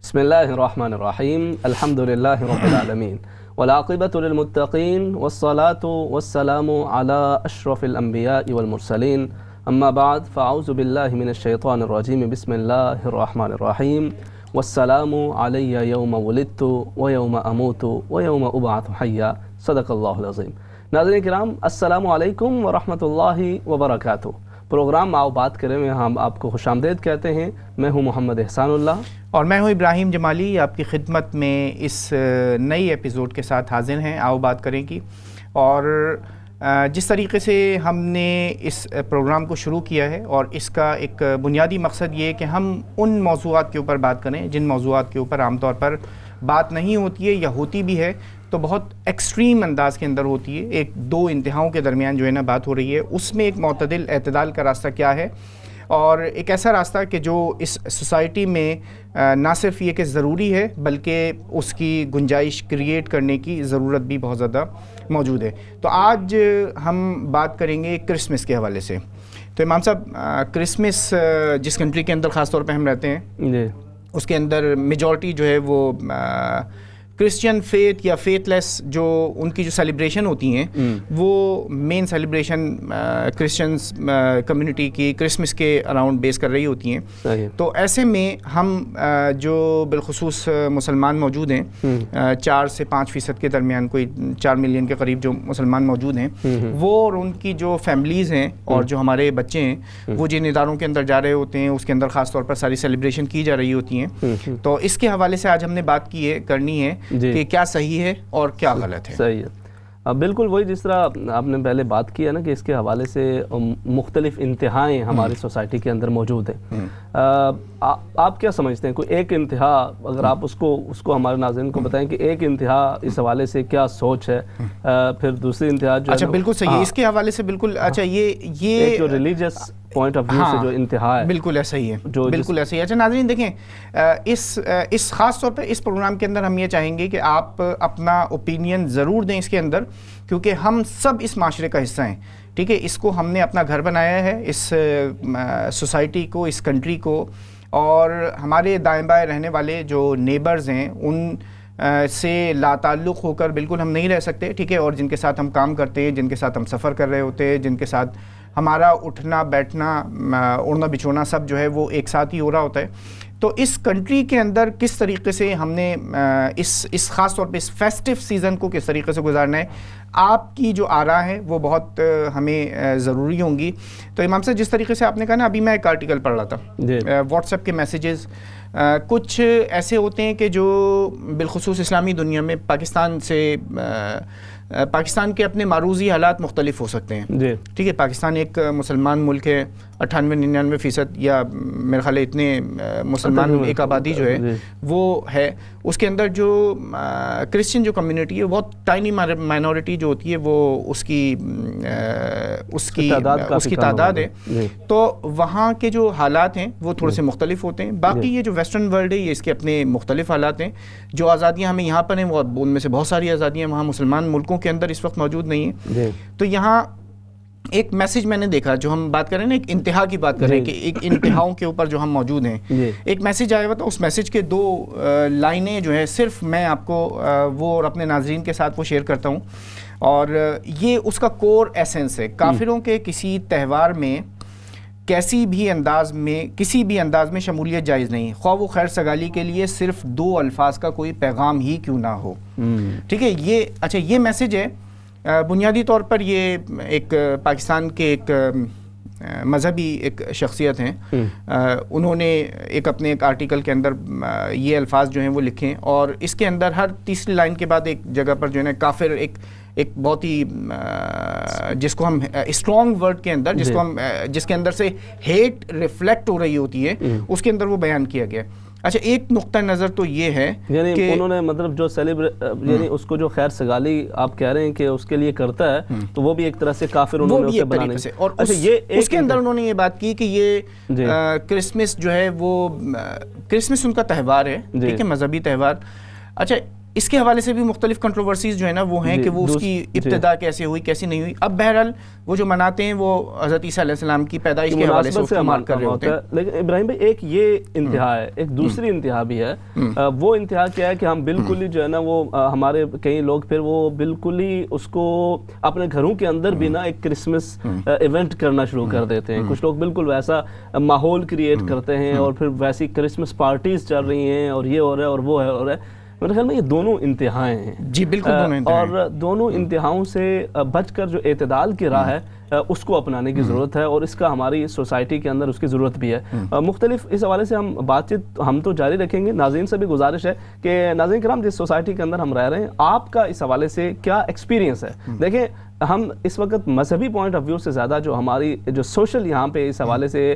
بسم الله الرحمن الرحيم الحمد لله رب العالمين والعاقبة للمتقين والصلاة والسلام على أشرف الأنبياء والمرسلين أما بعد فأعوذ بالله من الشيطان الرجيم بسم الله الرحمن الرحيم والسلام علي يوم ولدت ويوم أموت ويوم أبعث حيا صدق الله العظيم. ناظرین کرام السلام علیکم ورحمۃ اللہ وبرکاتہ. پروگرام آؤ بات کریں میں ہم آپ کو خوش آمدید کہتے ہیں. میں ہوں محمد احسان اللہ اور میں ہوں ابراہیم جمالی. آپ کی خدمت میں اس نئی ایپیزوڈ کے ساتھ حاضر ہیں آؤ بات کریں کی. اور جس طریقے سے ہم نے اس پروگرام کو شروع کیا ہے اور اس کا ایک بنیادی مقصد یہ ہے کہ ہم ان موضوعات کے اوپر بات کریں جن موضوعات کے اوپر عام طور پر بات نہیں ہوتی ہے یا ہوتی بھی ہے تو بہت ایکسٹریم انداز کے اندر ہوتی ہے. ایک دو انتہاؤں کے درمیان جو ہے نا بات ہو رہی ہے. اس میں ایک معتدل اعتدال کا راستہ کیا ہے اور ایک ایسا راستہ کہ جو اس سوسائٹی میں نہ صرف یہ کہ ضروری ہے بلکہ اس کی گنجائش کریٹ کرنے کی ضرورت بھی بہت زیادہ موجود ہے. تو آج ہم بات کریں گے کرسمس کے حوالے سے. تو امام صاحب کرسمس جس کنٹری کے اندر خاص طور پہ ہم رہتے ہیں اس کے اندر میجورٹی جو ہے وہ کرسچین فیتھ یا فیتھ لیس جو ان کی جو سیلیبریشن ہوتی ہیں وہ مین سیلیبریشن کرسچنس کمیونٹی کی کرسمس کے اراؤنڈ بیس کر رہی ہوتی ہیں. تو ایسے میں ہم جو بالخصوص مسلمان موجود ہیں 4 سے 5% کے درمیان کوئی 4 ملین کے قریب جو مسلمان موجود ہیں وہ اور ان کی جو فیملیز ہیں اور جو ہمارے بچے ہیں وہ جن اداروں کے اندر جا رہے ہوتے ہیں اس کے اندر خاص طور پر ساری سیلیبریشن کی جا رہی ہوتی ہیں. تو اس کے حوالے سے آج ہم نے بات کرنی ہے کہ کیا صحیح ہے اور کیا غلط ہے. صحیح ہے. بالکل وہی جس طرح آپ نے پہلے بات کی ہے نا کہ اس کے حوالے سے مختلف انتہائیں ہماری سوسائٹی کے اندر موجود ہیں. آپ کیا سمجھتے ہیں کوئی ایک انتہا اگر آپ اس کو ہمارے ناظرین کو بتائیں کہ ایک انتہا اس حوالے سے کیا سوچ ہے, پھر دوسری انتہا جو اچھا بالکل صحیح ہے اس کے حوالے سے بالکل. اچھا یہ جو ریلیجیس پوائنٹ آف ویو سے جو انتہا ہے بالکل ایسا ہی ہے, بالکل ایسا ہی ہے. اچھا ناظرین دیکھیں اس خاص طور پہ اس پروگرام کے اندر ہم یہ چاہیں گے کہ آپ اپنا اوپینین ضرور دیں اس کے اندر کیونکہ ہم سب اس معاشرے کا حصہ ہیں. ٹھیک ہے, اس کو ہم نے اپنا گھر بنایا ہے اس سوسائٹی کو, اس کنٹری کو, اور ہمارے دائیں بائیں رہنے والے جو نیبرز ہیں ان سے لا تعلق ہو کر بالکل ہم نہیں رہ سکتے. ٹھیک ہے, اور جن کے ساتھ ہم کام کرتے ہیں, جن کے ساتھ ہم سفر کر رہے ہوتے ہیں, جن کے ساتھ ہمارا اٹھنا بیٹھنا اڑنا بچھونا سب جو ہے وہ ایک ساتھ ہی ہو رہا ہوتا ہے. تو اس کنٹری کے اندر کس طریقے سے ہم نے اس خاص طور پہ اس فیسٹیو سیزن کو کس طریقے سے گزارنا ہے, آپ کی جو آراء ہیں وہ بہت ہمیں ضروری ہوں گی. تو امام صاحب جس طریقے سے آپ نے کہا نا, ابھی میں ایک آرٹیکل پڑھ رہا تھا واٹس ایپ کے میسیجز کچھ ایسے ہوتے ہیں کہ جو بالخصوص اسلامی دنیا میں پاکستان کے اپنے معروضی حالات مختلف ہو سکتے ہیں. ٹھیک ہے, پاکستان ایک مسلمان ملک ہے, 98-99% یا میرے خیال اتنے مسلمان ایک آبادی جو ہے وہ ہے. اس کے اندر جو کرسچن جو کمیونٹی ہے بہت ٹائنی مائنورٹی جو ہوتی ہے وہ اس کی تعداد ہے. تو وہاں کے جو حالات ہیں وہ تھوڑے سے مختلف ہوتے ہیں. باقی یہ جو ویسٹرن ورلڈ ہے یہ اس کے اپنے مختلف حالات ہیں. جو آزادیاں ہمیں یہاں پر ہیں وہ ان میں سے بہت ساری آزادیاں وہاں مسلمان ملکوں کے اندر اس وقت موجود نہیں ہیں. تو یہاں ایک میسیج میں نے دیکھا, جو ہم بات کر رہے ہیں نا ایک انتہا کی بات کر رہے ہیں کہ ایک انتہاؤں کے اوپر جو ہم موجود ہیں, ایک میسیج آیا ہوا تھا. اس میسیج کے 2 لائنیں جو ہیں صرف میں آپ کو وہ اور اپنے ناظرین کے ساتھ وہ شیئر کرتا ہوں, اور یہ اس کا کور ایسنس ہے. کافروں کے کسی تہوار میں کسی بھی انداز میں شمولیت جائز نہیں, خواہ وہ خیر سگالی کے لیے صرف 2 الفاظ کا کوئی پیغام ہی کیوں نہ ہو. ٹھیک ہے, یہ میسیج ہے. بنیادی طور پر یہ ایک پاکستان کے ایک مذہبی ایک شخصیت ہیں, انہوں نے اپنے ایک آرٹیکل کے اندر یہ الفاظ جو ہیں وہ لکھے, اور اس کے اندر ہر تیسری لائن کے بعد ایک جگہ پر جو ہے نا کافر ایک بہت ہی جس کو ہم اسٹرانگ ورڈ کے اندر جس کے اندر سے ہیٹ ریفلیکٹ ہو رہی ہوتی ہے اس کے اندر وہ بیان کیا گیا. اچھا ایک نقطہ نظر تو یہ ہے یعنی انہوں نے مطلب جو یعنی اس کو جو خیر سگالی آپ کہہ رہے ہیں کہ اس کے لیے کرتا ہے تو وہ بھی ایک طرح سے کافر انہوں نے اسے بنانے سے. اور اس کے اندر انہوں نے یہ بات کی کہ یہ کرسمس جو ہے وہ کرسمس ان کا تہوار ہے, ٹھیک ہے, مذہبی تہوار. اچھا اس کے حوالے سے بھی مختلف کنٹروورسیز جو ہے نا وہ ہیں کہ وہ اس کی ابتدا کیسے ہوئی کیسی نہیں ہوئی. اب بہرحال وہ جو مناتے ہیں وہ حضرت عیسیٰ علیہ السلام کی پیدائش کے حوالے سے استعمال کر رہے ہوتے ہیں. لیکن ابراہیم بھائی ایک یہ انتہا ہے, ایک دوسری انتہا بھی ہے. وہ انتہا کیا ہے کہ ہم بالکل ہی جو ہے نا وہ ہمارے کئی لوگ پھر وہ بالکل ہی اس کو اپنے گھروں کے اندر بھی نا ایک کرسمس ایونٹ کرنا شروع کر دیتے ہیں. کچھ لوگ بالکل ویسا ماحول کریٹ کرتے ہیں اور پھر ویسی کرسمس پارٹیز چل رہی ہیں اور یہ ہو رہا ہے اور وہ ہے ہو رہا ہے. میرے خیال میں یہ دونوں انتہائیں ہیں. جی بالکل دونوں انتہائیں. اور دونوں انتہاؤں سے بچ کر جو اعتدال کی راہ ہے اس کو اپنانے کی ضرورت ہے, اور اس کا ہماری سوسائٹی کے اندر اس کی ضرورت بھی ہے. مختلف اس حوالے سے ہم بات چیت ہم تو جاری رکھیں گے. ناظرین سے بھی گزارش ہے کہ ناظرین کرام جس سوسائٹی کے اندر ہم رہ رہے ہیں آپ کا اس حوالے سے کیا ایکسپیرینس ہے. دیکھیں ہم اس وقت مذہبی پوائنٹ آف ویو سے زیادہ جو ہماری جو سوشل یہاں پہ اس حوالے سے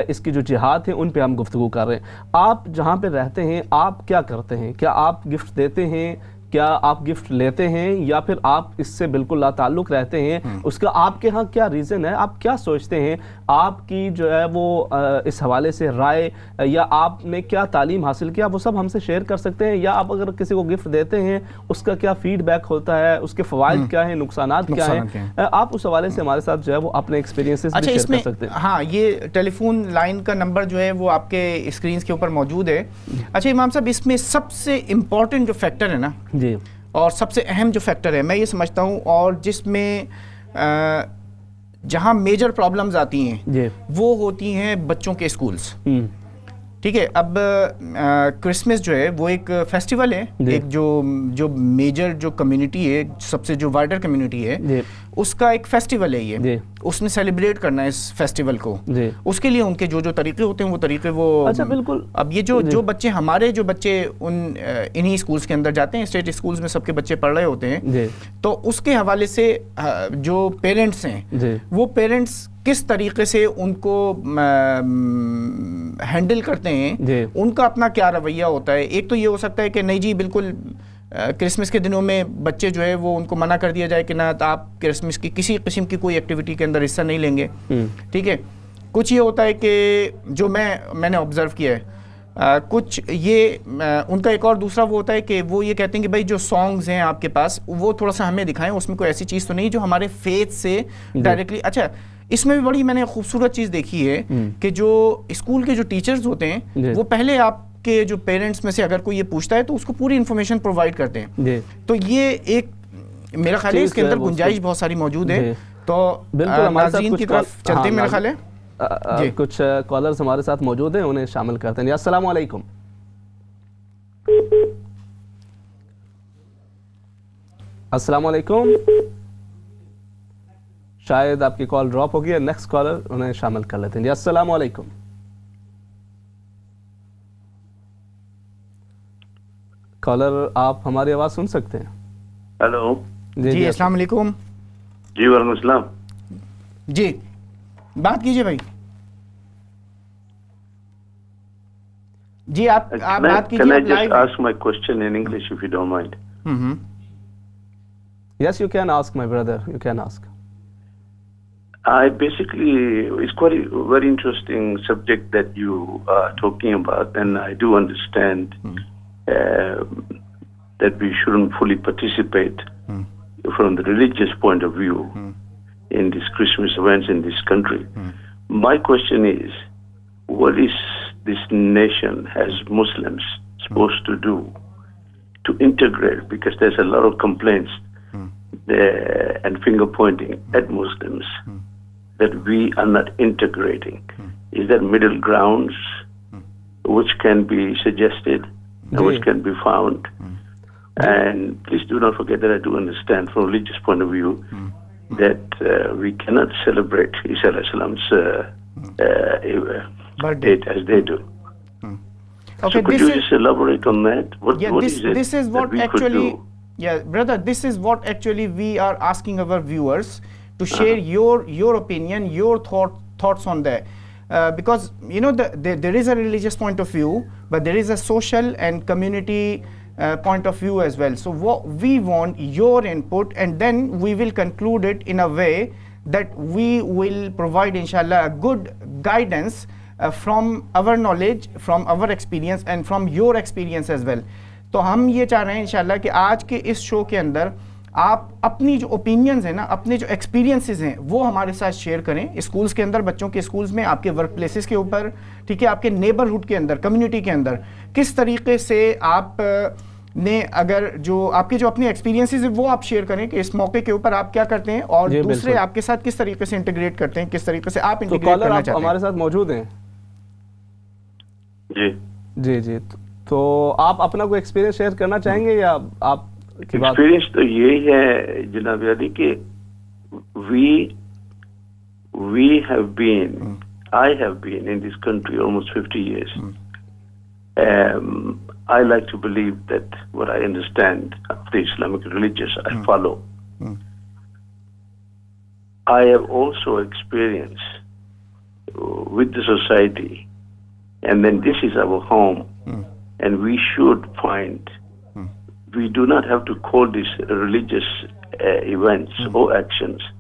اس کی جو جہاد ہیں ان پہ ہم گفتگو کر رہے ہیں. آپ جہاں پہ رہتے ہیں آپ کیا کرتے ہیں؟ کیا آپ گفٹ دیتے ہیں؟ کیا آپ گفٹ لیتے ہیں یا پھر آپ اس سے بالکل لا تعلق رہتے ہیں؟ اس کا آپ کے ہاں کیا ریزن ہے؟ آپ کیا سوچتے ہیں؟ آپ کی جو ہے وہ اس حوالے سے رائے یا آپ نے کیا تعلیم حاصل کیا وہ سب ہم سے شیئر کر سکتے ہیں. یا آپ اگر کسی کو گفٹ دیتے ہیں اس کا کیا فیڈ بیک ہوتا ہے, اس کے فوائد کیا ہیں, نقصانات کیا ہیں, آپ اس حوالے سے ہمارے ساتھ جو ہے وہ اپنے ایکسپیرینسز بھی شیئر کر سکتے ہیں. ہاں یہ ٹیلی فون لائن کا نمبر جو ہے وہ آپ کے اسکرینز کے اوپر موجود ہے. اچھا امام صاحب اس میں سب سے امپورٹنٹ جو فیکٹر ہے نا جی اور سب سے اہم جو فیکٹر ہے میں یہ سمجھتا ہوں اور جس میں جہاں میجر پرابلمز آتی ہیں وہ ہوتی ہیں بچوں کے اسکولز. ٹھیک ہے, اب کرسمس جو ہے وہ ایک فیسٹیول ہے, ایک جو میجر جو کمیونٹی ہے, سب سے جو وائڈر کمیونٹی ہے اس کا ایک فیسٹیول ہے. یہ اس نے سیلیبریٹ کرنا ہے اس فیسٹیول کو. اس کے لیے ان کے جو طریقے ہوتے ہیں وہ طریقے وہ اچھا بالکل. اب یہ جو بچے ہمارے جو بچے انہی اسکولز کے اندر جاتے ہیں, اسٹیٹ اسکولز میں سب کے بچے پڑھ رہے ہوتے ہیں, تو اس کے حوالے سے جو پیرنٹس ہیں وہ پیرنٹس کس طریقے سے ان کو ہینڈل کرتے ہیں, ان کا اپنا کیا رویہ ہوتا ہے. ایک تو یہ ہو سکتا ہے کہ نہیں جی بالکل کرسمس کے دنوں میں بچے جو ہے وہ ان کو منع کر دیا جائے کہ نہ آپ کرسمس کی کسی قسم کی کوئی ایکٹیویٹی کے اندر حصہ نہیں لیں گے. ٹھیک ہے, کچھ یہ ہوتا ہے کہ جو میں نے آبزرو کیا ہے, کچھ یہ ان کا ایک اور دوسرا وہ ہوتا ہے کہ وہ یہ کہتے ہیں کہ بھائی جو سانگز ہیں آپ کے پاس وہ تھوڑا سا ہمیں دکھائیں, اس میں کوئی ایسی چیز تو نہیں جو ہمارے فیتھ سے ڈائریکٹلی. اچھا اس میں بھی بڑی میں نے خوبصورت چیز دیکھی ہے کہ جو اسکول کے جو ٹیچرز ہوتے ہیں وہ پہلے آپ کے جو پیرنٹس میں سے اگر کوئی یہ پوچھتا ہے تو اس کو پوری انفارمیشن پرووائڈ کرتے ہیں. تو یہ ایک میرا خیال ہے اس کے اندر گنجائش بہت ساری موجود ہے. تو ناظرین کی طرف چلتے ہیں میرا خیال ہے کچھ کالرز ہمارے ساتھ موجود ہیں, انہیں شامل کرتے ہیں. السلام علیکم. السلام علیکم. شاید آپ کی کال ڈراپ ہو گئی ہے. نیکسٹ کالر انہیں شامل کر لیتے ہیں. السلام علیکم. کالر آپ ہماری آواز سن سکتے ہیں؟ ہیلو جی السلام علیکم. جی وعلیکم السلام. جی بات کیجئے بھائی. جی آپ بات کیجئے. Can I just ask my question in English if you don't mind? Yes, you can ask, my brother. You can ask. It's quite a very interesting subject that you are talking about, and I do understand that we shouldn't fully participate from the religious point of view in these Christmas events in this country. My question is, what is this nation as Muslims supposed to do to integrate? Because there's a lot of complaints and finger pointing at Muslims that we are not integrating. Is there middle grounds which can be suggested and which can be found? And please do not forget that I do understand from a religious point of view that we cannot celebrate Isa alayhi salam's date as they do. Okay, so could you just elaborate on that? What is it this is what that we actually could do? Yeah, brother, this is what actually we are asking our viewers to share your opinion, your thoughts on that. Because you know there is a religious point of view, but there is a social and community point of view as well. So what we want your input, and then we will conclude it in a way that we will provide inshallah a good guidance from our knowledge, from our experience, and from your experience as well. تو ہم یہ چاہ رہے ہیں انشاءاللہ کہ آج کے اس شو کے اندر آپ اپنی جو اوپینینز ہیں نا، اپنے جو ایکسپیرینسز ہیں وہ ہمارے ساتھ شیئر کریں، اسکولز کے اندر، بچوں کے اسکولز میں، آپ کے ورک پلیسز کے اوپر، ٹھیک ہے، آپ کے نیبرہڈ کے اندر، کمیونٹی کے اندر کس طریقے سے آپ نے اگر جو آپ کے جو اپنے ایکسپیرینسز ہیں وہ آپ شیئر کریں کہ اس موقع کے اوپر آپ کیا کرتے ہیں اور دوسرے آپ کے ساتھ کس طریقے سے انٹیگریٹ کرتے ہیں، کس طریقے سے آپ انٹیگریٹ کرنا چاہتے ہیں۔ ہمارے ساتھ موجود ہیں جی جی جی، تو آپ اپنا کوئی ایکسپیرینس شیئر کرنا چاہیں گے یا آپ کی بات؟ ایکسپیرینس تو یہی ہے جناب علی کہ I have been in this country almost 50 years. I like to believe that what I understand of the Islamic religions I follow. I have also experienced with the society, and then this is our home, and we should find, we do not have to call these religious events or actions,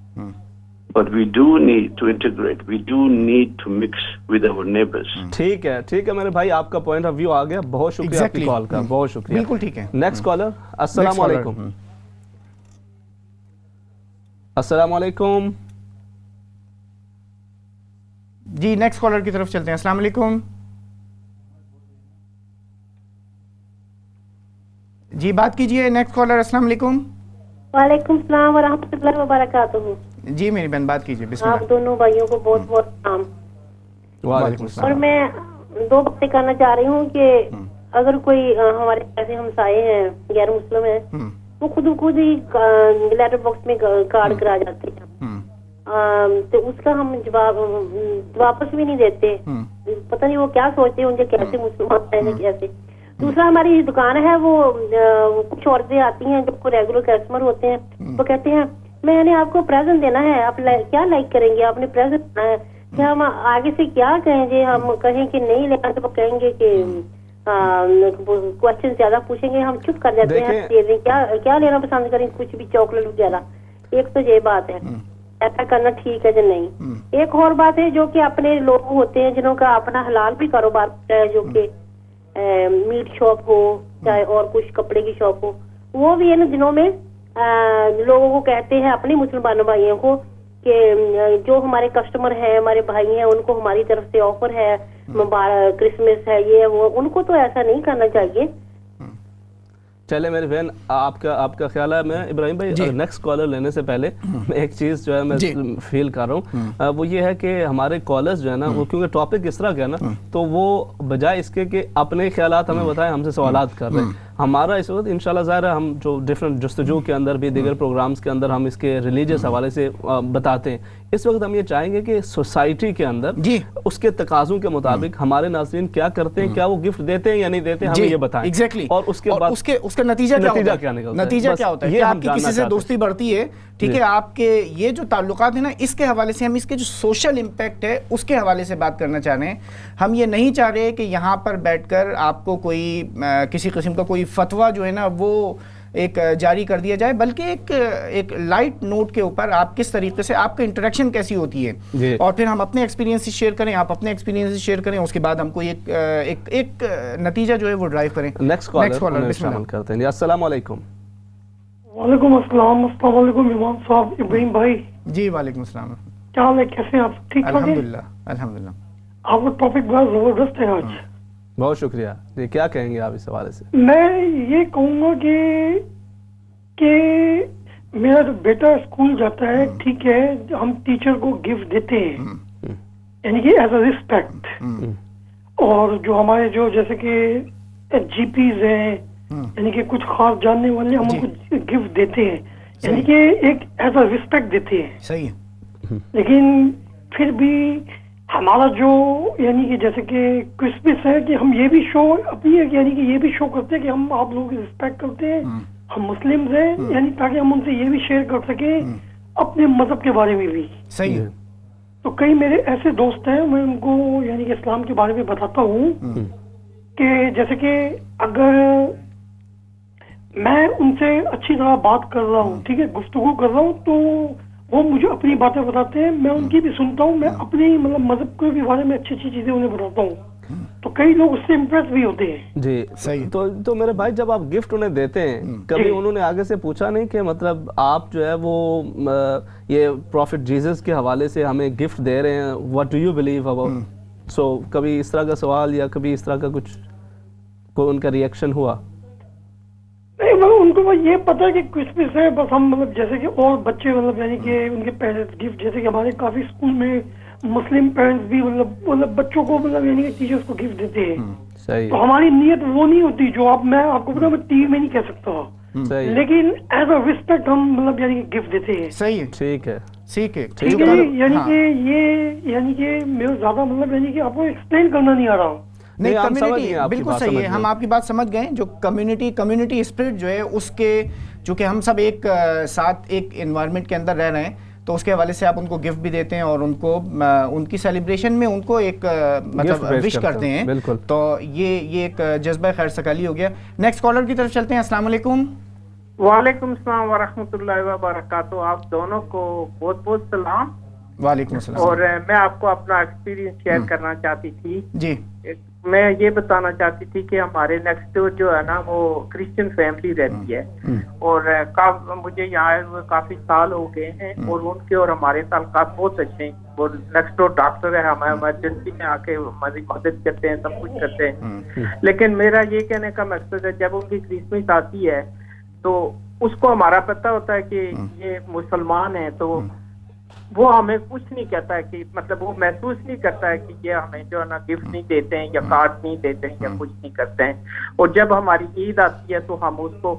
but we do need to integrate, we do need to mix with our neighbors. ٹھیک ہے میرے بھائی، آپ کا point of view آ گیا، بہت شکریہ آپ کی کال کا، بہت شکریہ، بالکل ٹھیک ہے۔ نیکسٹ کالر، السلام علیکم۔ السلام علیکم جی، نیکسٹ کالر کی طرف چلتے ہیں۔ السلام علیکم جی، بات کیجئے، نیکسٹ کالر۔ السلام علیکم۔ وعلیکم السلام ورحمۃ اللہ وبرکاتہ۔ جی میری بہن، بات کیجئے، بسم اللہ۔ آپ دونوں بھائیوں کو بہت بہت سلام۔ وعلیکم اور السلام۔ میں دو باتیں کرنا چاہ رہی ہوں کہ اگر کوئی ہمارے ایسے ہمسائے ہیں غیر مسلم ہیں، وہ خود ہی لیٹر باکس میں کارڈ کرا جاتے ہیں، تو اس کا ہم جواب واپس بھی نہیں دیتے، پتہ نہیں وہ کیا سوچتے ہیں، ان کے کیسے مسلمان ہیں کیسے۔ دوسرا، ہماری دکان ہے، وہ کچھ عورتیں آتی ہیں جو ریگولر کسٹمر ہوتے ہیں، وہ کہتے ہیں میں نے آپ کو پریزنٹ دینا ہے، آپ کیا لائک کریں گے، آپ نے پریزنٹ دینا ہے، کیا ہم آگے سے کیا کہیں گے، ہم کہیں کہ نہیں لینا تو وہ کہیں گے کہ کوشچن زیادہ پوچھیں گے، ہم چپ کر جاتے ہیں، کیا لینا پسند کریں، کچھ بھی چاکلیٹ وغیرہ۔ ایک تو یہ بات ہے، ایسا کرنا ٹھیک ہے یا نہیں۔ ایک اور بات ہے، جو کہ اپنے لوگ ہوتے ہیں جنہوں کا اپنا حلال بھی کاروبار ہوتا ہے، جو کہ میٹ شاپ ہو چاہے اور کچھ کپڑے کی شاپ ہو، وہ بھی ان دنوں میں لوگوں کو کہتے ہیں، اپنے مسلمان بھائیوں کو، کہ جو ہمارے کسٹمر ہیں، ہمارے بھائی ہیں، ان کو ہماری طرف سے آفر ہے، کرسمس ہے، یہ وہ، ان کو تو ایسا نہیں کرنا چاہیے۔ چلے میری بہن، آپ کا خیال ہے؟ میں ابراہیم بھائی نیکسٹ کالر لینے سے پہلے ایک چیز جو ہے میں فیل کر رہا ہوں، وہ یہ ہے کہ ہمارے کالرز جو ہے نا، وہ کیونکہ ٹاپک اس طرح کا ہے نا، تو وہ بجائے اس کے کہ اپنے خیالات ہمیں بتائیں، ہم سے سوالات کر رہے ہیں۔ ہمارا اس وقت انشاءاللہ ظاہر ہے ہم جو ڈفرینٹ جستجو کے اندر بھی، دیگر پروگرامز کے اندر ہم اس کے ریلیجیس حوالے سے بتاتے ہیں۔ اس وقت ہم یہ چاہیں گے کہ سوسائٹی کے اندر اس کے تقاضوں کے مطابق ہمارے ناظرین کیا کرتے ہیں، کیا وہ گفٹ دیتے ہیں یا نہیں دیتے، ہمیں یہ بتائیں۔ اور اس کے بعد اس کا نتیجہ کیا ہوتا ہے، کہ آپ کی کسی سے دوستی بڑھتی ہے، ٹھیک ہے، آپ کے یہ جو تعلقات ہیں نا، اس کے حوالے سے ہم اس کے جو سوشل امپیکٹ ہے اس کے حوالے سے بات کرنا چاہ رہے ہیں۔ ہم یہ نہیں چاہ رہے کہ یہاں پر بیٹھ کر آپ کو کوئی کسی قسم کا کوئی فتویٰ جو ہے نا وہ ایک جاری کر دیا جائے، بلکہ ایک لائٹ نوٹ کے اوپر آپ کس طریقے سے آپ کا انٹریکشن کیسی ہوتی ہے، اور پھر ہم اپنے ایکسپیرینس شیئر کریں، آپ اپنے ایکسپیرینس شیئر کریں، اس کے بعد ہم کوئی ایک نتیجہ جو ہے وہ ڈرائیو کریں۔ نیکسٹ کالر شامل کرتے ہیں۔ السلام علیکم۔ وعلیکم السلام۔ السلام علیکم امام صاحب، ابراہیم بھائی۔ جی وعلیکم السلام۔ کیا حال ہے، کیسے ہیں آپ؟ ٹھیک ٹھاک؟ الحمدللہ الحمدللہ۔ آپ کا ٹاپک بڑا زبردست ہے آج۔ بہت شکریہ جی، کیا کہیں گے آپ اس حوالے سے؟ میں یہ کہوں گا کہ میرا جو بیٹا اسکول جاتا ہے، ٹھیک ہے، ہم ٹیچر کو گفٹ دیتے ہیں، یعنی کہ ایز اے ریسپیکٹ، اور جو ہمارے جو جیسے کہ جی پیز ہیں، یعنی کہ کچھ خاص جاننے والے، ہم ان کو گفٹ دیتے ہیں، یعنی کہ ایک ایز اے ریسپیکٹ دیتے ہیں۔ صحیح ہے۔ لیکن پھر بھی ہمارا جو یعنی کہ جیسے کہ کرسمس ہے، کہ ہم یہ بھی شو اپنی یعنی کہ یہ بھی شو کرتے ہیں کہ ہم آپ لوگوں کی رسپیکٹ کرتے ہیں، ہم مسلم ہیں، یعنی تاکہ ہم ان سے یہ بھی شیئر کر سکیں اپنے مذہب کے بارے میں بھی۔ صحیح ہے۔ تو کئی میرے ایسے دوست ہیں، میں ان کو یعنی کہ اسلام کے بارے میں بتاتا ہوں کہ جیسے کہ اگر میں ان سے اچھی طرح بات کر رہا ہوں، ٹھیک ہے، گفتگو کر رہا ہوں، تو وہ مجھے اپنی باتیں بتاتے ہیں، میں ان کی بھی سنتا ہوں، میں اپنی مذہب کے بھی بارے میں اچھی اچھی چیزیں انہیں بتاتا ہوں۔ تو کئی لوگ اس سے امپریس بھی ہوتے ہیں. جی صحیح. تو میرے بھائی جب آپ گفٹ انہیں دیتے ہیں کبھی انہوں نے آگے سے پوچھا نہیں کہ مطلب آپ جو ہے وہ یہ پروفٹ جیزس کے حوالے سے ہمیں گفٹ دے رہے ہیں, what do you believe about, so کبھی اس طرح کا سوال یا کبھی اس طرح کا کچھ کوئی ان کا ریئیکشن ہوا؟ نہیں مطلب ان کو یہ پتا ہے کہ کرسمس ہے, بس ہم مطلب جیسے کہ اور بچے مطلب یعنی کہ ان کے پیرنٹس گفٹ, جیسے کہ ہمارے کافی اسکول میں مسلم پیرنٹس بھی مطلب بچوں کو مطلب یعنی کہ ٹیچرس کو گفٹ دیتے ہیں. تو ہماری نیت وہ نہیں ہوتی جو میں آپ کو پتا میں ٹی وی میں نہیں کہہ سکتا, لیکن ایز اے ریسپیکٹ ہم مطلب یعنی کہ گفٹ دیتے ہیں. صحیح, ٹھیک ہے, ٹھیک ہے. یعنی کہ یہ یعنی کہ میرا زیادہ مطلب یعنی کہ آپ کو ایکسپلین کرنا نہیں آ رہا. نہیں, کمیونٹی بالکل صحیح ہے, ہم آپ کی بات سمجھ گئے. جو کمیونٹی اسپرٹ جو ہے اس کے چونکہ ہم سب ایک ساتھ ایک انوائرمنٹ کے اندر رہ رہے ہیں تو اس کے حوالے سے آپ ان کو گفٹ بھی دیتے ہیں اور ان کو ان کی سیلیبریشن میں ان کو ایک مطلب وش کرتے ہیں. تو یہ ایک جذبہ خیر سگالی ہو گیا. نیکسٹ کالر کی طرف چلتے ہیں. السلام علیکم. وعلیکم السلام ورحمۃ اللہ وبرکاتہ. آپ دونوں کو بہت بہت سلام. وعلیکم السلام. اور میں آپ کو اپنا ایکسپیرینس شیئر کرنا چاہتی تھی. جی, میں یہ بتانا چاہتی تھی کہ ہمارے نیکسٹ ڈور جو ہے نا وہ کرسچن فیملی رہتی ہے, اور مجھے یہاں کافی سال ہو گئے ہیں اور ان کے اور ہمارے تعلقات بہت اچھے ہیں. وہ نیکسٹ ڈور ڈاکٹر ہے, ہمیں ایمرجنسی میں آ کے ہماری مدد کرتے ہیں, سب کچھ کرتے ہیں. لیکن میرا یہ کہنے کا مقصد ہے جب ان کی کرسمس آتی ہے تو اس کو ہمارا پتہ ہوتا ہے کہ یہ مسلمان ہیں, تو وہ ہمیں کچھ نہیں کہتا ہے کہ مطلب وہ محسوس نہیں کرتا ہے کہ یہ ہمیں جو ہے نا گفٹ نہیں دیتے ہیں یا کارڈ نہیں دیتے ہیں یا کچھ نہیں کرتے ہیں. اور جب ہماری عید آتی ہے تو ہم اس کو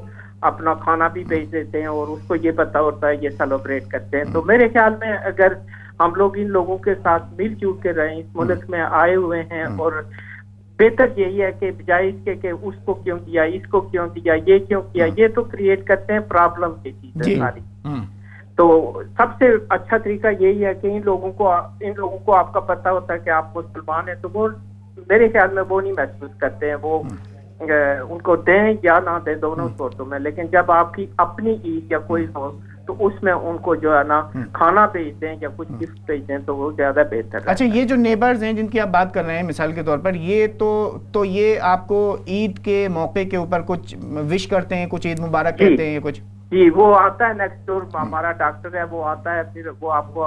اپنا کھانا بھی بھیج دیتے ہیں اور اس کو یہ پتہ ہوتا ہے یہ سیلیبریٹ کرتے ہیں. تو میرے خیال میں اگر ہم لوگ ان لوگوں کے ساتھ مل جل کے رہیں, اس ملک میں آئے ہوئے ہیں, اور بہتر یہی ہے کہ بجائے اس کے کہ اس کو کیوں دیا, اس کو کیوں دیا, یہ کیوں کیا, یہ تو کریٹ کرتے ہیں پرابلم کی چیزیں ساری. تو سب سے اچھا طریقہ یہی ہے کہ ان لوگوں کو آپ کا پتہ ہوتا ہے کہ آپ مسلمان ہیں, تو وہ میرے خیال میں وہ نہیں محسوس کرتے ہیں. وہ ان کو دیں یا نہ دیں دونوں صورتوں میں, لیکن جب آپ کی اپنی عید یا کوئی ہو تو اس میں ان کو جو ہے نا کھانا بھیج دیں یا کچھ گفٹ بھیج دیں تو وہ زیادہ بہتر ہے. اچھا, یہ جو نیبرز ہیں جن کی آپ بات کر رہے ہیں مثال کے طور پر, یہ تو یہ آپ کو عید کے موقع کے اوپر کچھ وش کرتے ہیں, کچھ عید مبارک کہتے ہیں, کچھ؟ جی, وہ آتا ہے نیکسٹ ڈور, ہمارا ڈاکٹر ہے, وہ آتا ہے, پھر وہ آپ کو